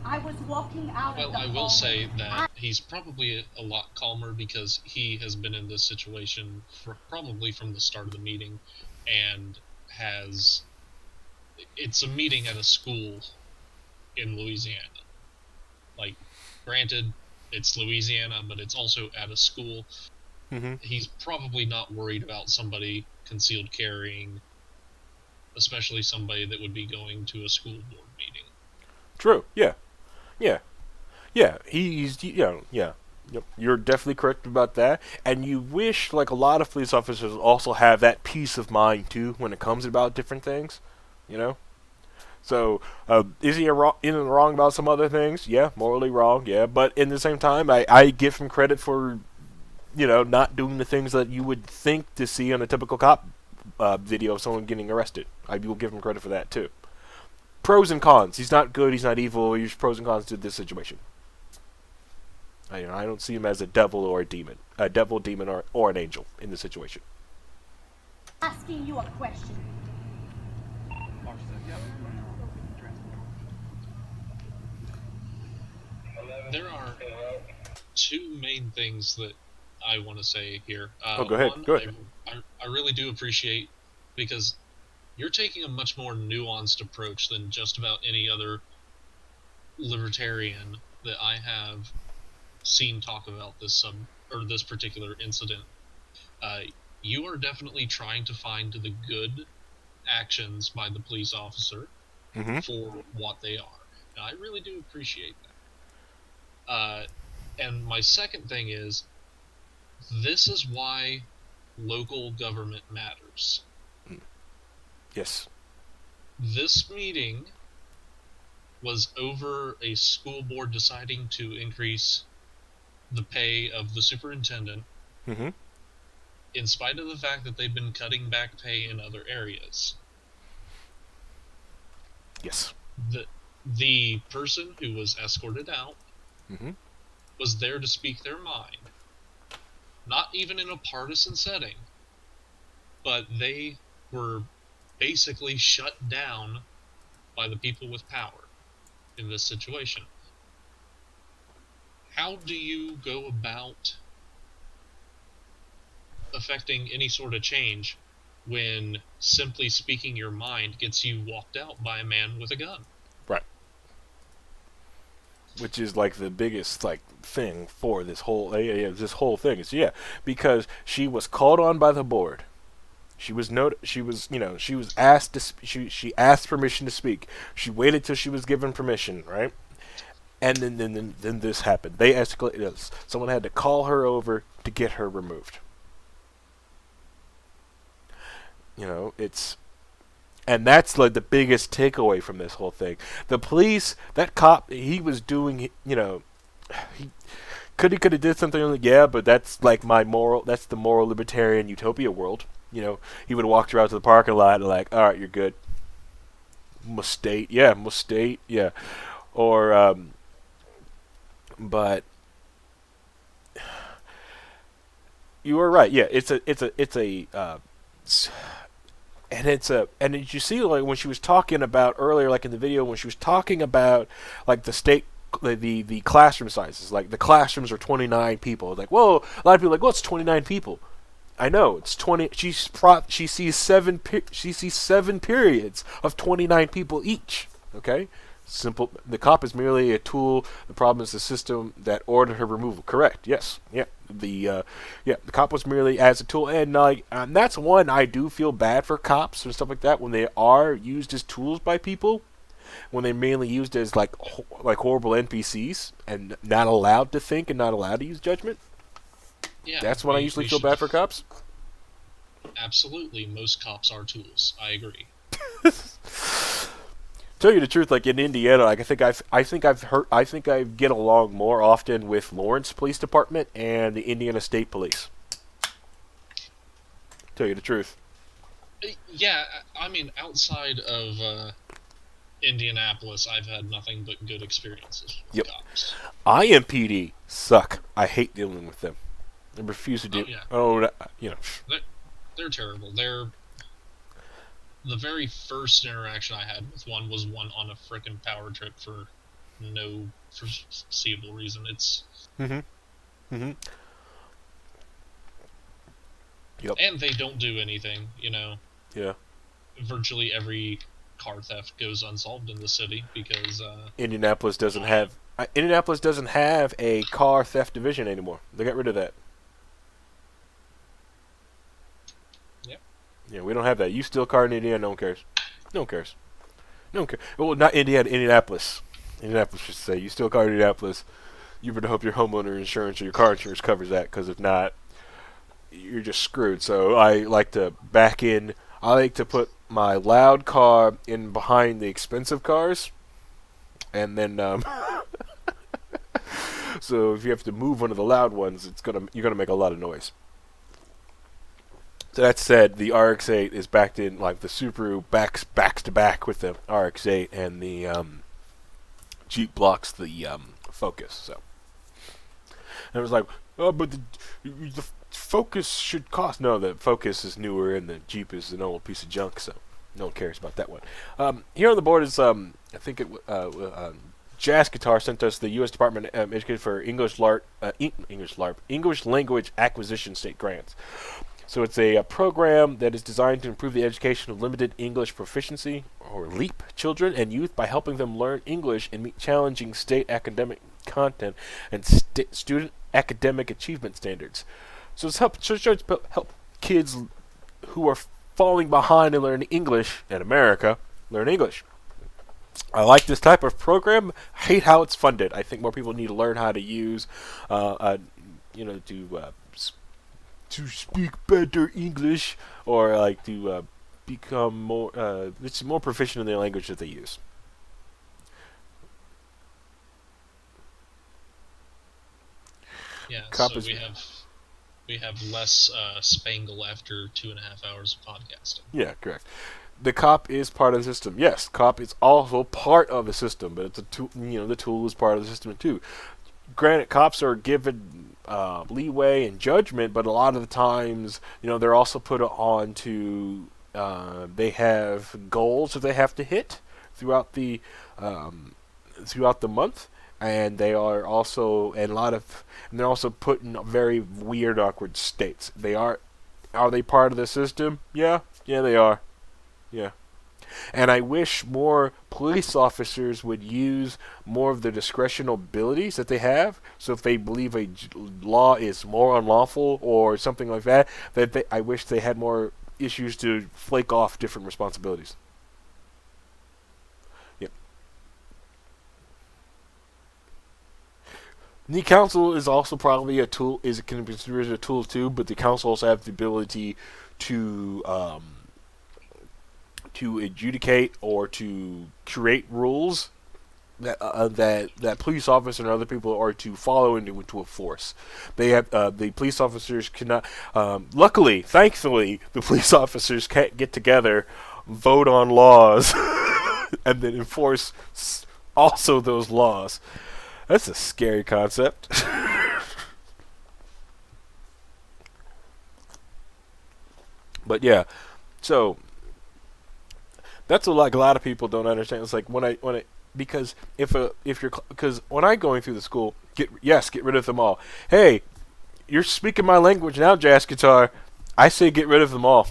I was walking out Well, I will say that he's probably a lot calmer because he has been in this situation probably from the start of the meeting, and it's a meeting at a school in Louisiana. Like, granted, it's Louisiana, but it's also at a school. Mm-hmm. He's probably not worried about somebody concealed carrying, especially somebody that would be going to a school board meeting. True. Yeah. He's, you know, yeah. Yep. You're definitely correct about that. And you wish, like a lot of police officers, also have that peace of mind too when it comes about different things. You know. So, is he in the wrong about some other things? Yeah, morally wrong. Yeah, but in the same time, I give him credit for, you know, not doing the things that you would think to see on a typical cop video of someone getting arrested. I will give him credit for that too. Pros and cons. He's not good. He's not evil. There's pros and cons to this situation. I don't see him as a devil or a demon, demon, or an angel in this situation. Asking you a question. There are two main things that I want to say here. Go ahead. One, Go ahead. I really do appreciate, because you're taking a much more nuanced approach than just about any other libertarian that I have seen talk about this particular incident. You are definitely trying to find the good actions by the police officer for what they are. And I really do appreciate that. And my second thing is, this is why local government matters. Yes. This meeting was over a school board deciding to increase the pay of the superintendent, in spite of the fact that they've been cutting back pay in other areas. Yes. The person who was escorted out was there to speak their mind. Not even in a partisan setting, but they were basically shut down by the people with power in this situation. How do you go about affecting any sort of change when simply speaking your mind gets you walked out by a man with a gun? Right. Which is like the biggest thing for this whole thing is because she was called on by the board. She was asked she asked permission to speak. She waited till she was given permission, right? And then this happened. They escalated this. Someone had to call her over to get her removed. You know, and that's like the biggest takeaway from this whole thing. The police, that cop, he was doing, you know, he could have did something like, yeah, but that's like that's the moral libertarian utopia world. You know, he would have walked her out to the parking lot and like, all right, you're good. Must state, yeah. Or, but you were right. Yeah, and did you see like when she was talking about earlier, like in the video, when she was talking about like the classroom sizes, like the classrooms are 29 people. Like, whoa, a lot of people are like, well, it's 29 people. I know it's 20. She sees seven periods of 29 people each. Okay, simple. The cop is merely a tool. The problem is the system that ordered her removal. Correct. Yes. Yeah. The cop was merely as a tool, and that's one I do feel bad for cops and stuff like that when they are used as tools by people. when they're mainly used as like horrible NPCs and not allowed to think and not allowed to use judgment. Yeah, That's when I usually feel bad for cops. Absolutely, most cops are tools. I agree. Tell you the truth, like in Indiana, like I think I get along more often with Lawrence Police Department and the Indiana State Police. Tell you the truth. Yeah, I mean, outside of Indianapolis, I've had nothing but good experiences with cops. IMPD suck. I hate dealing with them. I refuse to do. They're terrible. The very first interaction I had with one was one on a frickin' power trip for no foreseeable reason. It's. Yep. And they don't do anything, Yeah. Virtually every car theft goes unsolved in the city because Indianapolis doesn't have a car theft division anymore. They got rid of that. Yep. Yeah, we don't have that. You steal a car in Indiana, no one cares. No one cares. No one cares. Well, not Indiana, Indianapolis. Indianapolis should say, you steal a car in Indianapolis, you better hope your homeowner insurance or your car insurance covers that, because if not, you're just screwed. So I like to put my loud car in behind the expensive cars, and then so if you have to move one of the loud ones, you're gonna make a lot of noise. So that said, the RX-8 is backed in, like the Subaru backs to back with the RX-8, and the Jeep blocks the Focus. So and it was like, oh, but the Focus should cost. No, the Focus is newer, and the Jeep is an old piece of junk. So no one cares about that one. Here on the board is I think Jazz Guitar sent us the U.S. Department of Education for English Language Acquisition State Grants. So it's a program that is designed to improve the education of limited English proficiency, or LEAP, children and youth by helping them learn English and meet challenging state academic content and student academic achievement standards. So it's help kids who are falling behind in learning English in America learn English. I like this type of program. I hate how it's funded. I think more people need to learn how to use, to speak better English, or like to become more proficient in the language that they use. Yeah, Cop so we have less Spangle after 2.5 hours of podcasting. Yeah, correct. The cop is part of the system. Yes, cop is also part of the system, but it's a tool. The tool is part of the system too. Granted, cops are given leeway and judgment, but a lot of the times, they're also put on to. They have goals that they have to hit throughout the month, and they are also they're also put in very weird, awkward states. Are they part of the system? Yeah, they are. Yeah. And I wish more police officers would use more of the discretional abilities that they have. So if they believe a law is more unlawful or something like that, I wish they had more issues to flake off different responsibilities. Yep. The council is also probably a tool. It can be considered a tool too, but the council also have the ability to adjudicate or to create rules that police officers and other people are to follow and to enforce. They have the police officers cannot. Thankfully, the police officers can't get together, vote on laws, and then enforce also those laws. That's a scary concept. But yeah, so. That's a lot of people don't understand. It's like when I because when I'm going through the school, get rid of them all. Hey, you're speaking my language now, Jazz Guitar. I say get rid of them all.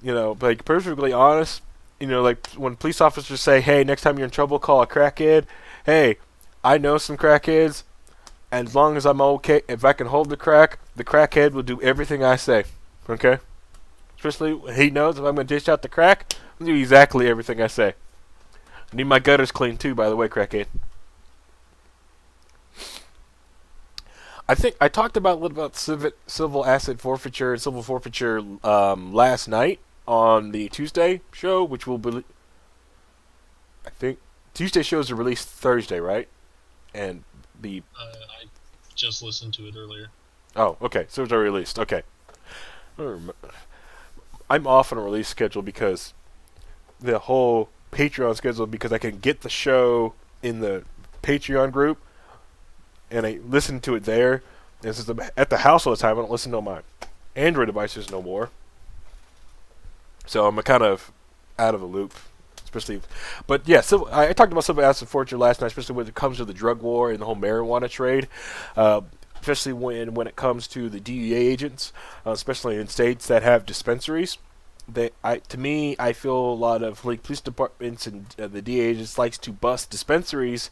Like perfectly honest. Like when police officers say, "Hey, next time you're in trouble, call a crackhead." Hey, I know some crackheads, and as long as I'm okay, if I can hold the crackhead will do everything I say. Okay. Especially when he knows if I'm going to dish out the crack, I'll do exactly everything I say. I need my gutters clean too, by the way, crackhead. I think I talked about a little about civil asset forfeiture and civil forfeiture last night on the Tuesday show, which will be, I think, Tuesday shows are released Thursday, right? And the I just listened to it earlier. oh, okay, so it's already released. Okay, I'm off on a release schedule because the whole Patreon schedule, because I can get the show in the Patreon group and I listen to it there. And since I'm at the house all the time, I don't listen to my Android devices no more. So I'm kind of out of the loop, especially. But yeah, I talked about civil asset forfeiture last night, especially when it comes to the drug war and the whole marijuana trade. Especially when it comes to the DEA agents, especially in states that have dispensaries. To me, I feel a lot of like police departments and the DEA agents likes to bust dispensaries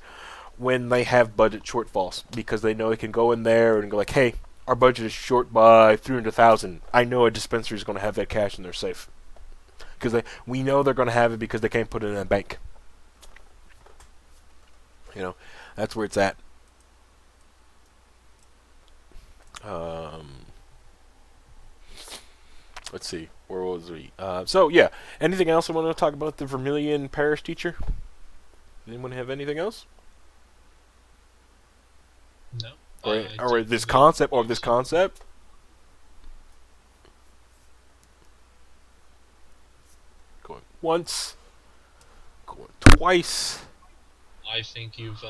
when they have budget shortfalls, because they know they can go in there and go like, hey, our budget is short by $300,000. I know a dispensary is going to have that cash in their safe, because we know they're going to have it because they can't put it in a bank. You know, that's where it's at. Let's see, where was we? So yeah, anything else I want to talk about the Vermilion Parish teacher? Anyone have anything else? No. Or this concept, Going once, going twice. I think you've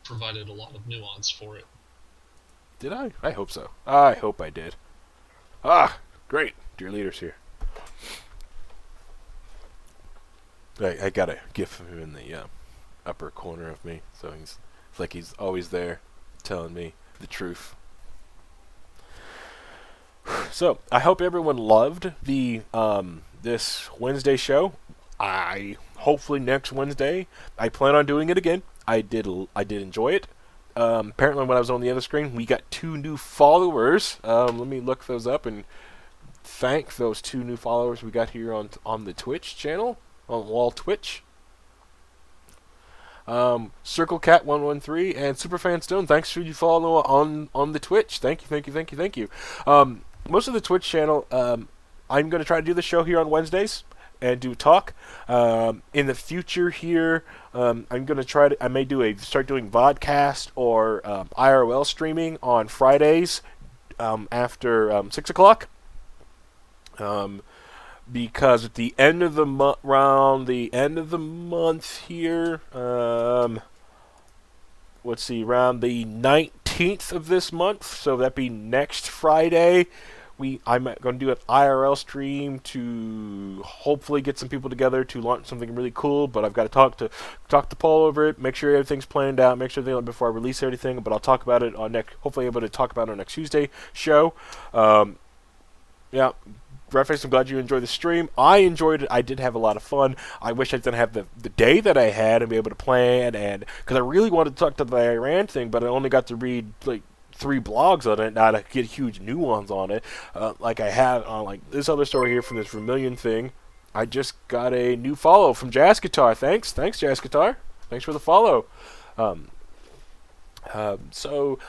provided a lot of nuance for it. Did I? I hope so. I hope I did. Ah, great. Dear leader's here. I got a gif of him in the upper corner of me, so it's like he's always there telling me the truth. So, I hope everyone loved the this Wednesday show. Hopefully next Wednesday, I plan on doing it again. I did enjoy it. Apparently when I was on the other screen, we got 2 new followers. Let me look those up and thank those 2 new followers we got here on the Twitch channel, on WAL Twitch. CircleCat113 and Superfan Stone, thanks for you follow on the Twitch. Thank you. Most of the Twitch channel, I'm going to try to do the show here on Wednesdays and do talk. In the future here, I'm going to try to, I may start doing vodcast or IRL streaming on Fridays after 6 o'clock. Because at the end of the month, around the end of the month here, let's see, around the 19th of this month, so that'd be next Friday, I'm going to do an IRL stream to hopefully get some people together to launch something really cool, but I've got to talk to Paul over it, make sure everything's planned out, make sure everything before I release everything, but I'll talk about it on hopefully able to talk about it on next Tuesday show. Yeah. Redface, I'm glad you enjoyed the stream. I enjoyed it. I did have a lot of fun. I wish I didn't have the day that I had and be able to plan, and because I really wanted to talk to the Iran thing, but I only got to read like 3 blogs on it, not to get huge nuance on it, like I have on like this other story here from this Vermilion thing. I just got a new follow from Jazz Guitar. Thanks Jazz Guitar. Thanks for the follow. So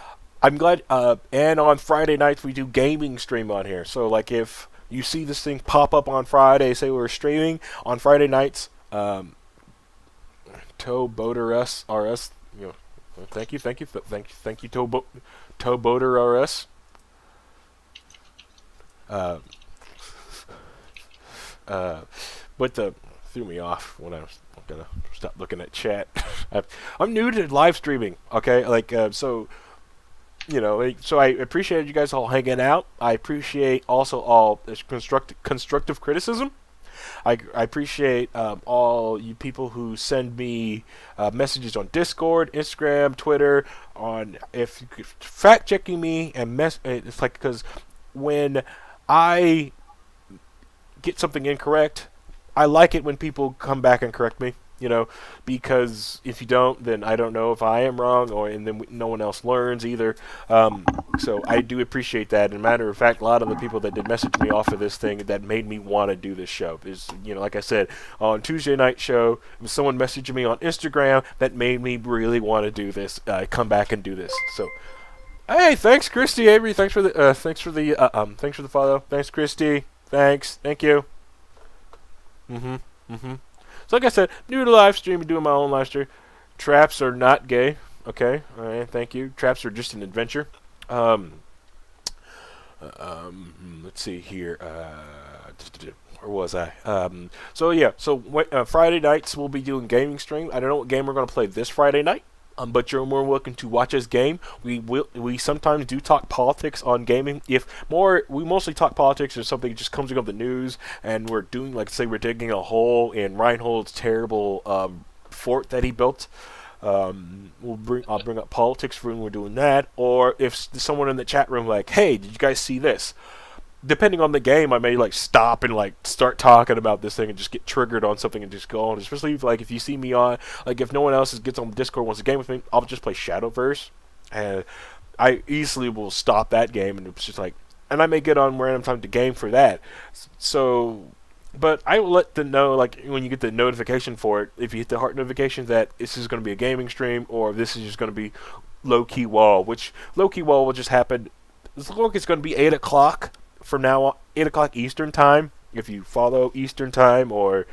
I'm glad. And on Friday nights we do gaming stream on here. So like if you see this thing pop up on Friday, say we're streaming on Friday nights. Toe Boater RS, you know, thank you, Toe Boater RS. But threw me off when I was gonna stop looking at chat. I'm new to live streaming. Okay, like so. You know, so I appreciate you guys all hanging out. I appreciate also all this constructive criticism. I appreciate all you people who send me messages on Discord, Instagram, Twitter, if fact checking me and it's like, because when I get something incorrect, I like it when people come back and correct me. because if you don't, then I don't know if I am wrong, and then no one else learns either. So I do appreciate that. And matter of fact, a lot of the people that did message me off of this thing that made me want to do this show is, like I said, on Tuesday night show, someone messaged me on Instagram that made me really want to do this, come back and do this. So, hey, thanks, Christy Avery. Thanks for the follow. Thanks, Christy. Thank you. So like I said, new to live stream, doing my own live stream. Traps are not gay. Okay, all right, thank you. Traps are just an adventure. Let's see here. Where was I? So Friday nights we'll be doing gaming stream. I don't know what game we're going to play this Friday night. But you're more welcome to watch us game. We sometimes do talk politics on gaming. We mostly talk politics or something just comes up the news, and we're doing, like, say we're digging a hole in Reinhold's terrible fort that he built. I'll bring up politics when we're doing that, or if someone in the chat room like, hey, did you guys see this? Depending on the game, I may stop and start talking about this thing and just get triggered on something and just go on. Especially if you see me on, if no one else gets on Discord and wants to game with me, I'll just play Shadowverse, and I easily will stop that game, and it's just and I may get on random time to game for that. So, but I will let them know when you get the notification for it, if you hit the heart notification, that this is going to be a gaming stream or this is just going to be low key WAL, which low key WAL will just happen. It's going to be 8 o'clock. From now on, 8 o'clock Eastern time, if you follow Eastern time, or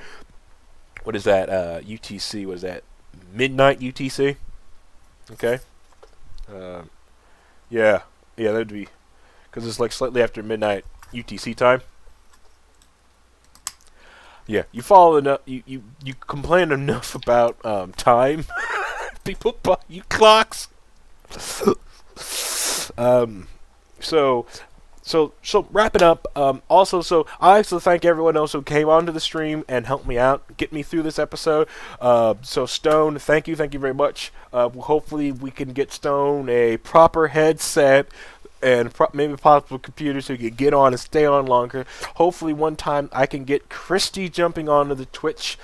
what is that, UTC, what is that, midnight UTC? Okay. Yeah, that would be, because it's slightly after midnight UTC time. Yeah, you follow enough, you complain enough about time. People buy you clocks. So wrapping up, also, so I also thank everyone else who came onto the stream and helped me out, get me through this episode. So Stone, thank you very much. Hopefully we can get Stone a proper headset and maybe possible computer so he can get on and stay on longer. Hopefully one time I can get Christy jumping onto the Twitch.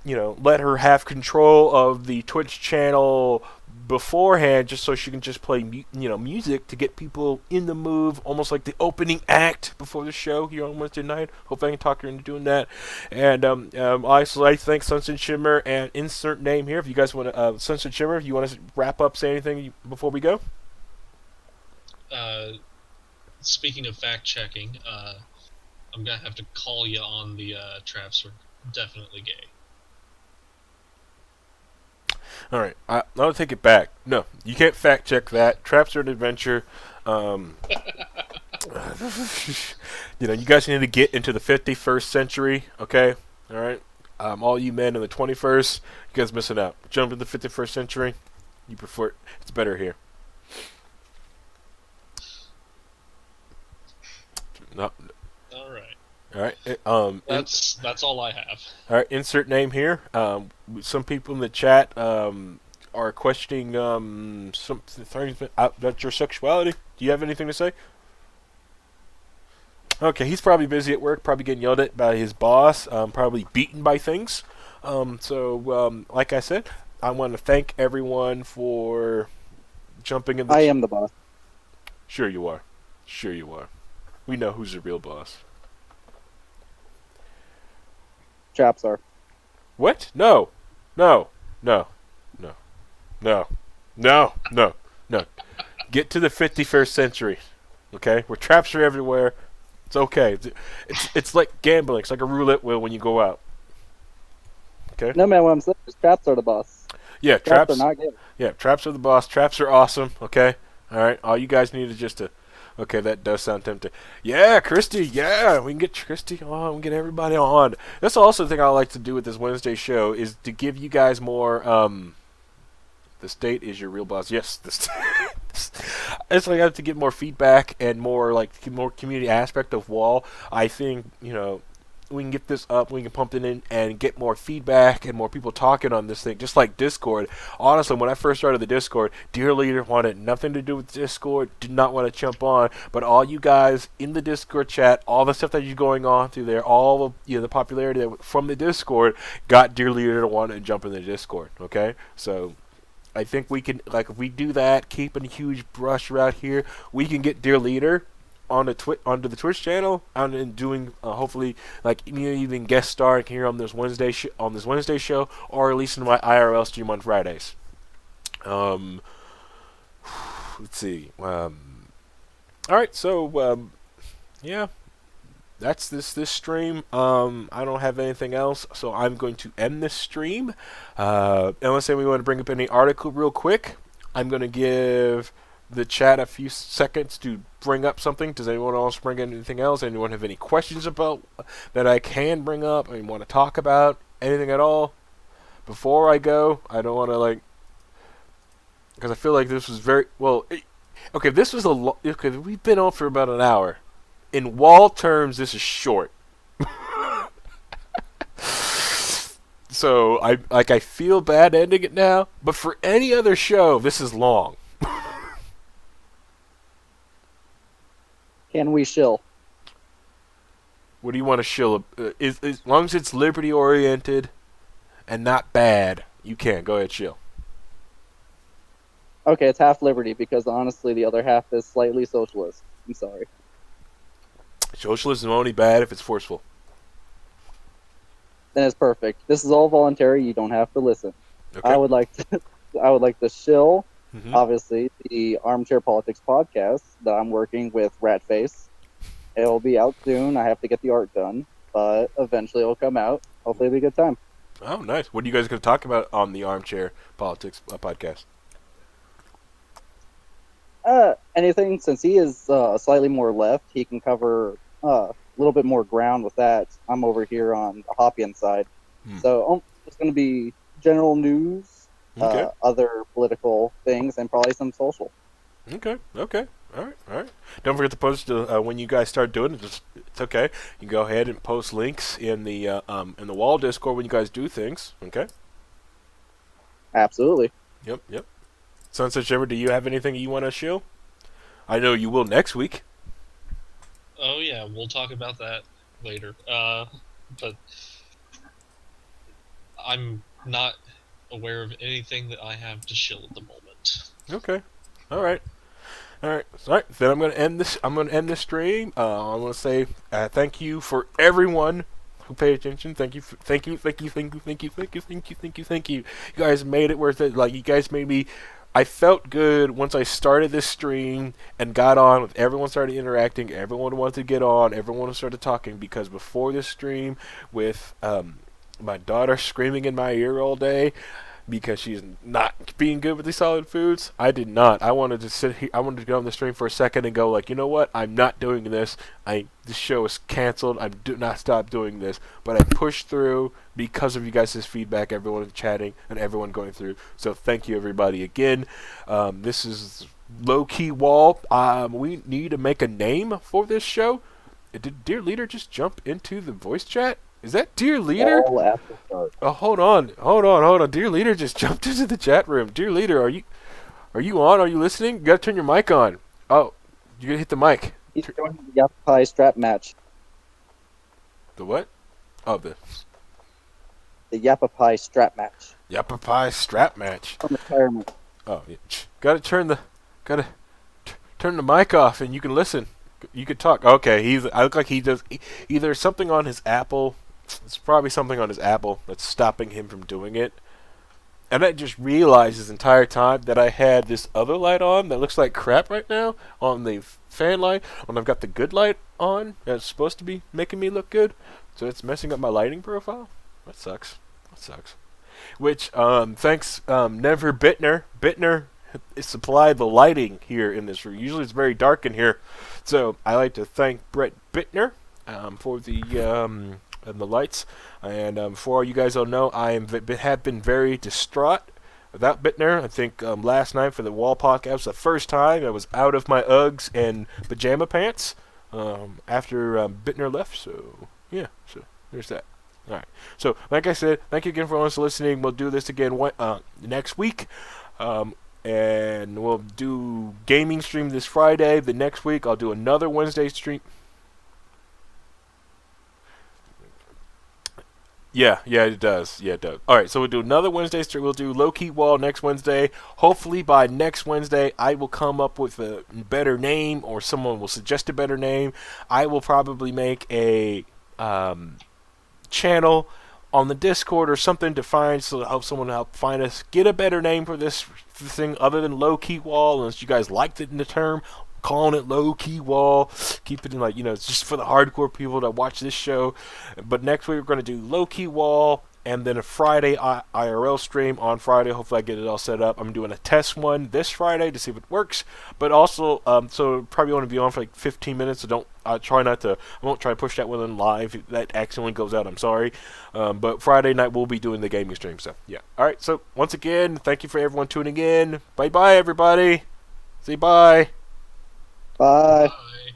Let her have control of the Twitch channel beforehand, just so she can just play music to get people in the move, almost like the opening act before the show here on Wednesday night. Hope I can talk her into doing that. And I thank Sunset Shimmer and insert name here. If you guys want to, Sunset Shimmer, if you want to wrap up, say anything before we go. Speaking of fact checking, I'm gonna have to call you on the traps are definitely gay. All right, I'll take it back. No, you can't fact check that. Traps are an adventure. You guys need to get into the 51st century. Okay, all right. All you men in the 21st, you guys missing out. Jump to the 51st century. You prefer it. It's better here. No. All right. All right. That's all I have. All right. Insert name here. Some people in the chat are questioning some things about your sexuality. Do you have anything to say? Okay, he's probably busy at work, probably getting yelled at by his boss, probably beaten by things. Like I said, I want to thank everyone for jumping in. I am the boss. Sure you are. Sure you are. We know who's the real boss. Chaps are. What? No. Get to the 51st century, okay? Where traps are everywhere. It's okay. It's like gambling. It's like a roulette wheel when you go out. Okay? No, man, what I'm saying is traps are the boss. Yeah, traps are not good. Yeah, traps are the boss. Traps are awesome, okay? All right? All you guys need is just to... Okay, that does sound tempting. Yeah, Christy, yeah, we can get Christy on, we can get everybody on. That's also the thing I like to do with this Wednesday show, is to give you guys more, the state is your real boss. Yes, it's like I have to get more feedback and more, more community aspect of WAL. I think, get this up, we can pump it in and get more feedback and more people talking on this thing. Just like Discord. Honestly, when I first started the Discord, Dear Leader wanted nothing to do with Discord, did not want to jump on. But all you guys in the Discord chat, all the stuff that is going on through there, all of the popularity from the Discord got Dear Leader to want to jump in the Discord. Okay, so I think we can, like, if we do that, keeping a huge brush around here, we can get Dear Leader on the onto the Twitch channel and doing hopefully like even guest starring here on this Wednesday show, or at least in my IRL stream on Fridays. Let's see. All right, so yeah, that's this stream. I don't have anything else, so I'm going to end this stream. Unless we want to bring up any article real quick, I'm going to give the chat a few seconds to bring up something. Does anyone else bring in anything else? Anyone have any questions about that I can bring up? I want to talk about anything at all before I go? I don't want to because I feel like this was very well. Okay, this was okay. We've been on for about an hour. In WAL terms, this is short. So I feel bad ending it now, but for any other show, this is long. Can we shill? What do you want to shill? As long as it's liberty oriented and not bad, you can. Go ahead, shill. Okay, it's half liberty because honestly, the other half is slightly socialist. I'm sorry. Socialism is only bad if it's forceful. Then it's perfect. This is all voluntary. You don't have to listen. Okay. I would like to shill. Mm-hmm. Obviously, the Armchair Politics podcast that I'm working with Ratface. It'll be out soon. I have to get the art done, but eventually it'll come out. Hopefully it'll be a good time. Oh, nice. What are you guys going to talk about on the Armchair Politics podcast? Anything. Since he is slightly more left, he can cover a little bit more ground with that. I'm over here on the Hoppian side. So it's going to be general news, Okay. other political things, and probably some social. Okay. All right. Don't forget to post when you guys start doing it. It's okay. You can go ahead and post links in the WAL Discord when you guys do things. Okay. Absolutely. Yep. Sunset Shiver, do you have anything you want to shill? I know you will next week. Oh yeah, we'll talk about that later. But I'm not aware of anything that I have to shill at the moment. Okay. All right. Then I'm going to end this. I'm going to end this stream. I want to say thank you for everyone who paid attention. Thank you. You guys made it worth it. Like, you guys made me. I felt good once I started this stream and got on with everyone, started interacting. Everyone wanted to get on. Everyone started talking, because before this stream, with my daughter screaming in my ear all day because she's not being good with these solid foods, I did not. I wanted to sit here. I wanted to get on the stream for a second and go like, you know what? I'm not doing this. This show is canceled. I do not stop doing this. But I pushed through because of you guys' feedback, everyone chatting and everyone going through. So thank you, everybody, again. This is Low-Key WAL. We need to make a name for this show. Did Dear Leader just jump into the voice chat? Is that Dear Leader? Oh, hold on. Dear Leader just jumped into the chat room. Dear Leader, are you on? Are you listening? You gotta turn your mic on. Oh, you gotta hit the mic. He's joining the Yappa Pie strap match. The what? Oh, the Yappa Pie strap match. Yappa Pie strap match. From retirement. Oh, yeah. Gotta turn the mic off and you can listen. You can talk. Okay, I look like he does either something on his Apple. It's probably something on his Apple that's stopping him from doing it. And I just realized this entire time that I had this other light on that looks like crap right now on the fan light, when I've got the good light on that's supposed to be making me look good. So it's messing up my lighting profile. That sucks. Which, thanks, Never Bittner. Bittner supplied the lighting here in this room. Usually it's very dark in here. So I like to thank Brett Bittner for the lights. And for all you guys don't know, have been very distraught without Bittner. I think last night for the WAL podcast was the first time I was out of my Uggs and pajama pants after Bittner left. So yeah, so There's that. All right. So, like I said, thank you again for everyone listening. We'll do this again next week. And we'll do gaming stream this Friday. The next week, I'll do another Wednesday stream. Yeah, it does. Yeah, it does. All right, so we'll do another Wednesday stream. We'll do low-key wall next Wednesday. Hopefully by next Wednesday, I will come up with a better name, or someone will suggest a better name. I will probably make a channel on the Discord or something to find, so to help someone help find us. Get a better name for this thing other than low-key wall, unless you guys liked it in the term. Calling it low-key wall, keep it in it's just for the hardcore people that watch this show. But next week we're going to do low-key wall, and then a Friday IRL stream on Friday. Hopefully I get it all set up. I'm doing a test one this Friday to see if it works, but also so probably want to be on for like 15 minutes, so I won't try to push that one in live. If that accidentally goes out, I'm sorry. But Friday night we'll be doing the gaming stream, so yeah. Alright, so once again, thank you for everyone tuning in. Bye bye everybody. Say bye. Bye. Bye.